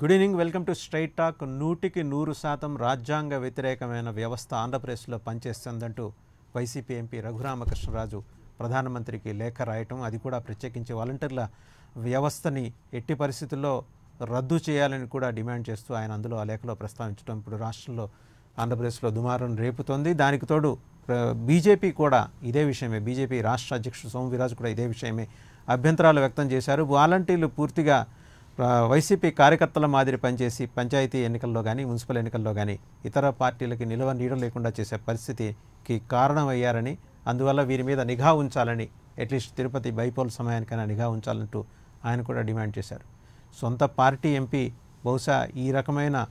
Good evening, welcome to straight talk. 100% రాజ్యాంగ వ్యతిరేకమైన వ్యవస్థ ఆంధ్రప్రదేశ్లో పనిచేస్తుందంటూ వైసీపీ ఎంపీ రఘురామకృష్ణరాజు ప్రధానమంత్రికి లేఖ రాయటం, అది కూడా ప్రత్యేకించి వాలంటీర్ల వ్యవస్థని ఎట్టి పరిస్థితుల్లో రద్దు చేయాలని కూడా డిమాండ్ చేస్తూ ఆయన అందులో ఆ లేఖలో ప్రస్తావించడం ఇప్పుడు రాష్ట్రంలో ఆంధ్రప్రదేశ్లో దుమారం రేపుతోంది. దానికి తోడు బీజేపీ కూడా ఇదే విషయమే, బీజేపీ రాష్ట్ర అధ్యక్షుడు సోము వీర్రాజు కూడా ఇదే విషయమే అభ్యంతరాలు వ్యక్తం చేశారు. వాలంటీర్లు పూర్తిగా వైసీపీ కార్యకర్తల మాదిరి పనిచేసి పంచాయతీ ఎన్నికల్లో కానీ మున్సిపల్ ఎన్నికల్లో కానీ ఇతర పార్టీలకి నిలవ నీడ లేకుండా చేసే పరిస్థితికి కారణమయ్యారని, అందువల్ల వీరి మీద నిఘా ఉంచాలని, అట్లీస్ట్ తిరుపతి బైపోల్ సమయానికైనా నిఘా ఉంచాలంటూ ఆయన కూడా డిమాండ్ చేశారు. సొంత పార్టీ ఎంపీ బహుశా ఈ రకమైన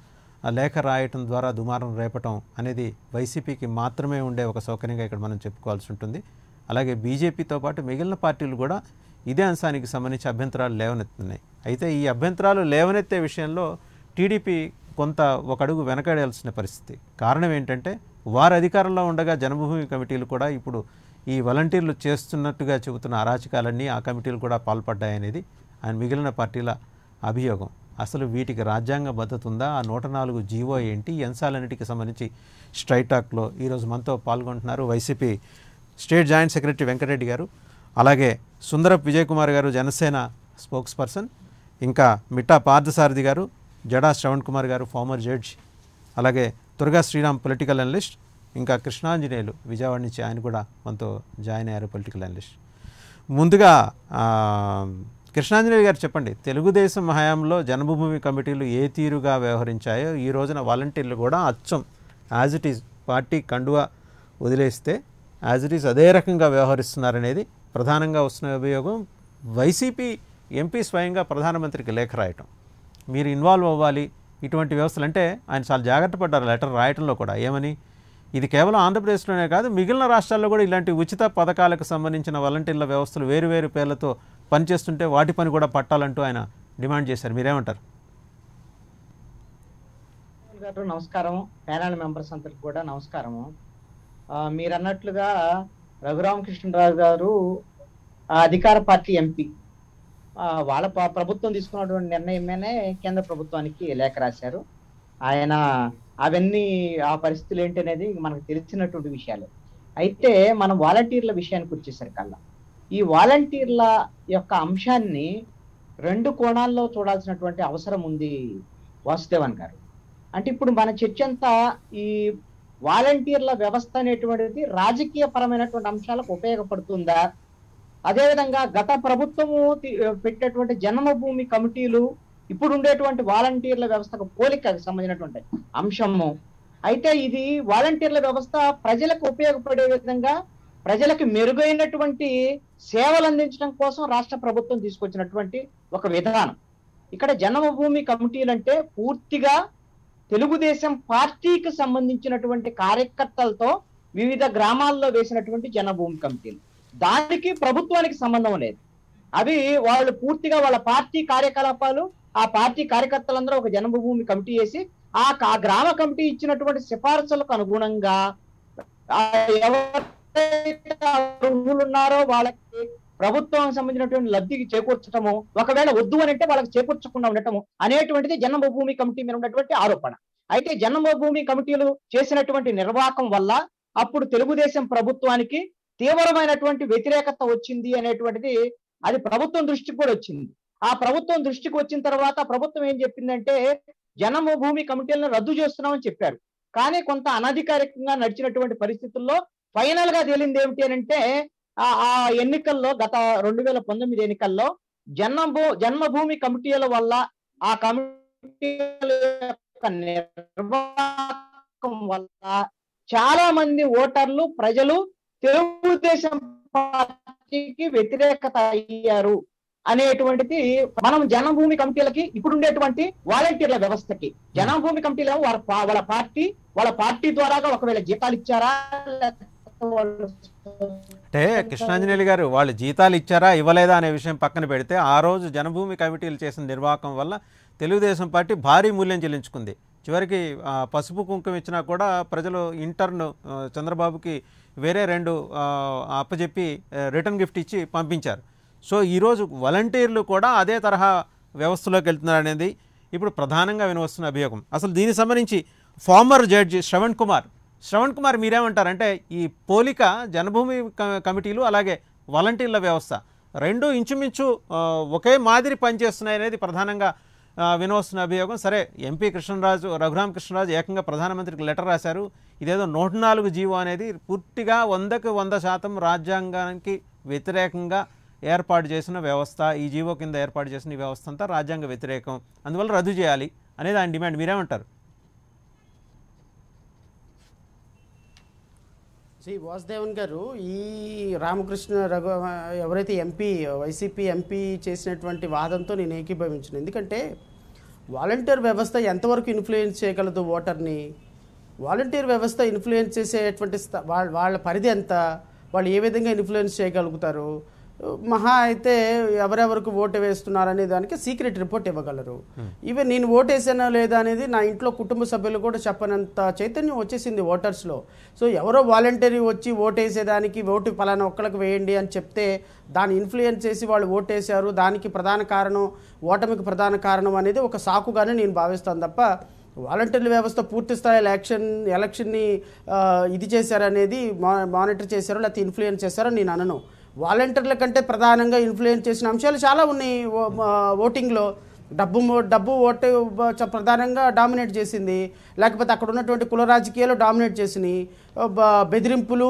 లేఖ రాయటం ద్వారా దుమారం రేపటం అనేది వైసీపీకి మాత్రమే ఉండే ఒక సౌకర్యంగా ఇక్కడ మనం చెప్పుకోవాల్సి ఉంటుంది. అలాగే బీజేపీతో పాటు మిగిలిన పార్టీలు కూడా ఇదే అంశానికి సంబంధించి అభ్యంతరాలు లేవనెత్తున్నాయి. అయితే ఈ అభ్యంతరాలు లేవనెత్తే విషయంలో టీడీపీ కొంత ఒక అడుగు వెనకాడాల్సిన పరిస్థితి. కారణం ఏంటంటే వారు అధికారంలో ఉండగా జన్మభూమి కమిటీలు కూడా ఇప్పుడు ఈ వాలంటీర్లు చేస్తున్నట్టుగా చెబుతున్న అరాచకాలన్నీ ఆ కమిటీలు కూడా పాల్పడ్డాయనేది ఆయన మిగిలిన పార్టీల అభియోగం. అసలు వీటికి రాజ్యాంగ భద్రత ఉందా? ఆ 104 జీవో ఏంటి? ఈ అంశాలన్నిటికి సంబంధించి స్ట్రైట్ టాక్లో ఈరోజు మనతో పాల్గొంటున్నారు YCP state joint secretary Venkatareddy గారు, అలాగే సుందరపు విజయ్ కుమార్ గారు జనసేన స్పోక్స్ పర్సన్, ఇంకా మిట్టా పార్థసారథి గారు, జడా శ్రవణ్ కుమార్ గారు ఫార్మర్ జడ్జ్, అలాగే తురగా శ్రీరామ్ పొలిటికల్ అనలిస్ట్, ఇంకా కృష్ణాంజనేయులు విజయవాడ నుంచి ఆయన కూడా మనతో జాయిన్ అయ్యారు పొలిటికల్ అనలిస్ట్. ముందుగా కృష్ణాంజనేయులు గారు చెప్పండి, తెలుగుదేశం హయాంలో జన్మభూమి కమిటీలు ఏ తీరుగా వ్యవహరించాయో ఈ రోజున వాలంటీర్లు కూడా అచ్చం యాజ్ ఇట్ ఈజ్ పార్టీ కండువా వదిలేస్తే యాజ్ ఇట్ ఈజ్ అదే రకంగా వ్యవహరిస్తున్నారనేది ప్రధానంగా వస్తున్న అభియోగం. వైసీపీ ఎంపీ స్వయంగా ప్రధానమంత్రికి లేఖ రాయటం, మీరు ఇన్వాల్వ్ అవ్వాలి ఇటువంటి వ్యవస్థలు అంటే ఆయన చాలా జాగ్రత్త పడ్డారు లెటర్ రాయటంలో కూడా. ఏమని, ఇది కేవలం ఆంధ్రప్రదేశ్లోనే కాదు మిగిలిన రాష్ట్రాల్లో కూడా ఇలాంటి ఉచిత పథకాలకు సంబంధించిన వాలంటీర్ల వ్యవస్థలు వేరు పేర్లతో పనిచేస్తుంటే వాటి పని కూడా పట్టాలంటూ ఆయన డిమాండ్ చేశారు. మీరేమంటారు? నమస్కారం. ప్యానల్ మెంబర్స్ అందరికి కూడా నమస్కారము. మీరు అన్నట్లుగా రఘురామకృష్ణరాజు గారు అధికార పార్టీ ఎంపీ, వాళ్ళ ప్రభుత్వం తీసుకున్నటువంటి నిర్ణయమేనే కేంద్ర ప్రభుత్వానికి లేఖ రాశారు. ఆయన అవన్నీ ఆ పరిస్థితులు ఏంటి అనేది మనకు తెలిసినటువంటి విషయాలు. అయితే మనం వాలంటీర్ల విషయానికి వచ్చేసరికల్లా ఈ వాలంటీర్ల యొక్క అంశాన్ని 2 కోణాల్లో చూడాల్సినటువంటి అవసరం ఉంది వాసుదేవన్ గారు. అంటే ఇప్పుడు మన చర్చ అంతా ఈ వాలంటీర్ల వ్యవస్థ అనేటువంటిది రాజకీయ పరమైనటువంటి అంశాలకు ఉపయోగపడుతుందా, అదేవిధంగా గత ప్రభుత్వము పెట్టేటువంటి జన్మభూమి కమిటీలు ఇప్పుడు ఉండేటువంటి వాలంటీర్ల వ్యవస్థకు పోలికకు సంబంధించినటువంటి అంశము. అయితే ఇది వాలంటీర్ల వ్యవస్థ ప్రజలకు ఉపయోగపడే విధంగా ప్రజలకు మెరుగైనటువంటి సేవలు అందించడం కోసం రాష్ట్ర ప్రభుత్వం తీసుకొచ్చినటువంటి ఒక విధానం. ఇక్కడ జన్మభూమి కమిటీలు అంటే పూర్తిగా తెలుగుదేశం పార్టీకి సంబంధించినటువంటి కార్యకర్తలతో వివిధ గ్రామాల్లో వేసినటువంటి జన్మభూమి కమిటీలు, దానికి ప్రభుత్వానికి సంబంధం లేదు. అవి వాళ్ళు పూర్తిగా వాళ్ళ పార్టీ కార్యకలాపాలు, ఆ పార్టీ కార్యకర్తలందరూ ఒక జన్మభూమి కమిటీ వేసి ఆ గ్రామ కమిటీ ఇచ్చినటువంటి సిఫార్సులకు అనుగుణంగా ఎవరైతే అర్హులు ఉన్నారో వాళ్ళకి ప్రభుత్వం సంబంధించినటువంటి లబ్ధికి చేకూర్చటము, ఒకవేళ వద్దు అని అంటే వాళ్ళకి చేకూర్చకుండా ఉండటము అనేటువంటిది జన్మభూమి కమిటీ మీద ఉన్నటువంటి ఆరోపణ. అయితే జన్మభూమి కమిటీలు చేసినటువంటి నిర్వాహకం వల్ల అప్పుడు తెలుగుదేశం ప్రభుత్వానికి తీవ్రమైనటువంటి వ్యతిరేకత వచ్చింది అనేటువంటిది అది ప్రభుత్వం దృష్టికి కూడా వచ్చింది. ఆ ప్రభుత్వం దృష్టికి వచ్చిన తర్వాత ప్రభుత్వం ఏం చెప్పిందంటే జన్మభూమి కమిటీలను రద్దు చేస్తున్నామని చెప్పారు. కానీ కొంత అనధికారికంగా నడిచినటువంటి పరిస్థితుల్లో ఫైనల్ గా తేలింది ఏమిటి అని అంటే ఆ ఎన్నికల్లో గత 2019 ఎన్నికల్లో జన్మభూమి కమిటీల వల్ల ఆ కమిటీల యొక్క నిర్వాహకం వల్ల చాలా మంది ఓటర్లు ప్రజలు తెలుగుదేశం పార్టీకి వ్యతిరేకత అయ్యారు అనేటువంటిది మనం జన్మభూమి కమిటీలకి ఇప్పుడు ఉండేటువంటి వాలంటీర్ల వ్యవస్థకి జన్మభూమి కమిటీలు వాళ్ళ పార్టీ ద్వారాగా ఒకవేళ జీతాలు ఇచ్చారా, అంటే కృష్ణాంజనేయులు గారు వాళ్ళు జీతాలు ఇచ్చారా ఇవ్వలేదా అనే విషయం పక్కన పెడితే ఆ రోజు జన్మభూమి కమిటీలు చేసిన నిర్వాహకం వల్ల తెలుగుదేశం పార్టీ భారీ మూల్యం చెల్లించుకుంది. చివరికి పసుపు కుంకుమ ఇచ్చినా కూడా ప్రజలు ఇంటర్న్ చంద్రబాబుకి వేరే 2 అప్పచెప్పి రిటర్న్ గిఫ్ట్ ఇచ్చి పంపించారు. సో ఈరోజు వాలంటీర్లు కూడా అదే తరహా వ్యవస్థలోకి వెళ్తున్నారు అనేది ఇప్పుడు ప్రధానంగా వినవస్తున్న అభియోగం. అసలు దీనికి సంబంధించి ఫార్మర్ జడ్జి శ్రవణ్ కుమార్ మీరేమంటారంటే ఈ పోలిక జనభూమి కమిటీలు అలాగే వాలంటీర్ల వ్యవస్థ రెండు ఇంచుమించు ఒకే మాదిరి పనిచేస్తున్నాయి అనేది ప్రధానంగా వినవస్తున్న అభియోగం. సరే, ఎంపీ రఘురామ కృష్ణరాజు ఏకంగా ప్రధానమంత్రికి లెటర్ రాశారు. ఇదేదో 104 జీవో అనేది పూర్తిగా 100కి 100% రాజ్యాంగానికి వ్యతిరేకంగా ఏర్పాటు చేసిన వ్యవస్థ, ఈ జీవో కింద ఏర్పాటు చేసిన ఈ వ్యవస్థ అంతా రాజ్యాంగ వ్యతిరేకం, అందువల్ల రద్దు చేయాలి అనేది ఆయన డిమాండ్. మీరేమంటారు? వాసుదేవన్ గారు, ఈ రామకృష్ణ ఎవరైతే ఎంపీ వైసీపీ ఎంపీ చేసినటువంటి వాదంతో నేను ఏకీభవించను. ఎందుకంటే వాలంటీర్ వ్యవస్థ ఎంతవరకు ఇన్ఫ్లుయెన్స్ చేయగలదు ఓటర్ని, వాలంటీర్ వ్యవస్థ ఇన్ఫ్లుయెన్స్ చేసేటువంటి వాళ్ళ పరిధి ఎంత, వాళ్ళు ఏ విధంగా ఇన్ఫ్లుయెన్స్ చేయగలుగుతారు, మహా అయితే ఎవరెవరికి ఓటు వేస్తున్నారనే దానికి సీక్రెట్ రిపోర్ట్ ఇవ్వగలరు. ఈవెన్ నేను ఓటేసానా లేదా అనేది నా ఇంట్లో కుటుంబ సభ్యులు కూడా చెప్పనంత చైతన్యం వచ్చేసింది ఓటర్స్లో. సో ఎవరో వాలంటీర్ వచ్చి ఓటేసేదానికి ఓటు పలానా ఒక్కళ్ళకి వేయండి అని చెప్తే దాన్ని ఇన్ఫ్లుయెన్స్ చేసి వాళ్ళు ఓటేశారు, దానికి ప్రధాన కారణం ఓటమికి ప్రధాన కారణం అనేది ఒక సాకుగానే నేను భావిస్తాను తప్ప వాలంటీర్ల వ్యవస్థ పూర్తి స్థాయి ఎలక్షన్ని ఇది చేశారనేది మానిటర్ చేశారో లేకపోతే ఇన్ఫ్లుయెన్స్ చేశారో నేను అనను. వాలంటీర్ల కంటే ప్రధానంగా ఇన్ఫ్లుయెన్స్ చేసిన అంశాలు చాలా ఉన్నాయి. ఓటింగ్లో డబ్బు ఓటు ప్రధానంగా డామినేట్ చేసింది, లేకపోతే అక్కడ ఉన్నటువంటి కుల రాజకీయాలు డామినేట్ చేసినాయి, బెదిరింపులు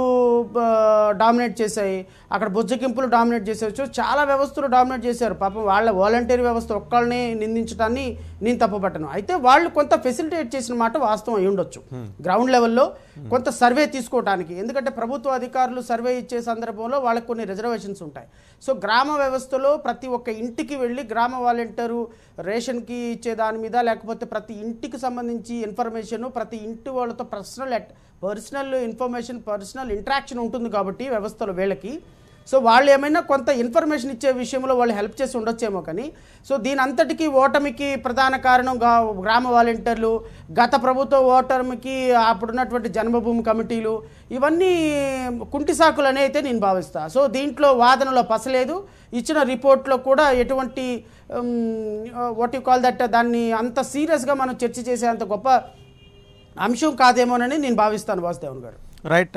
డామినేట్ చేశాయి, అక్కడ బుజ్జగింపులు డామినేట్ చేసేవచ్చు, చాలా వ్యవస్థలు డామినేట్ చేశారు. పాపం వాళ్ళ వాలంటీర్ వ్యవస్థ ఒక్కళ్ళని నిందించడాన్ని నేను తప్పుపట్టను. అయితే వాళ్ళు కొంత ఫెసిలిటేట్ చేసిన మాట వాస్తవం అయి ఉండొచ్చు గ్రౌండ్ లెవెల్లో కొంత సర్వే తీసుకోవడానికి. ఎందుకంటే ప్రభుత్వ అధికారులు సర్వే ఇచ్చే సందర్భంలో వాళ్ళకి కొన్ని రిజర్వేషన్స్ ఉంటాయి. సో గ్రామ వ్యవస్థలో ప్రతి ఒక్క ఇంటికి వెళ్ళి గ్రామ వాలంటీరు రేషన్కి ఇచ్చే దాని మీద, లేకపోతే ప్రతి ఇంటికి సంబంధించి ఇన్ఫర్మేషన్, ప్రతి ఇంటి వాళ్ళతో పర్సనల్ ఇన్ఫర్మేషన్, పర్సనల్ ఇంటరాక్షన్ ఉంటుంది కాబట్టి వ్యవస్థలో వీళ్ళకి. సో వాళ్ళు ఏమైనా కొంత ఇన్ఫర్మేషన్ ఇచ్చే విషయంలో వాళ్ళు హెల్ప్ చేసి ఉండొచ్చేమో. కానీ సో దీని అంతటికీ ఓటమికి ప్రధాన కారణం గ్రామ వాలంటీర్లు, గత ప్రభుత్వ ఓటమికి అప్పుడున్నటువంటి జన్మభూమి కమిటీలు, ఇవన్నీ కుంటి సాకులనే అయితే నేను భావిస్తా. సో దీంట్లో వాదనలో పసలేదు. ఇచ్చిన రిపోర్ట్లో కూడా ఎటువంటి వాట్ యు కాల్ దట్ దాన్ని అంత సీరియస్గా మనం చర్చ చేసే అంత గొప్ప అంశం కాదేమోనని నేను భావిస్తాను వాసుదేవన్ గారు. రైట్.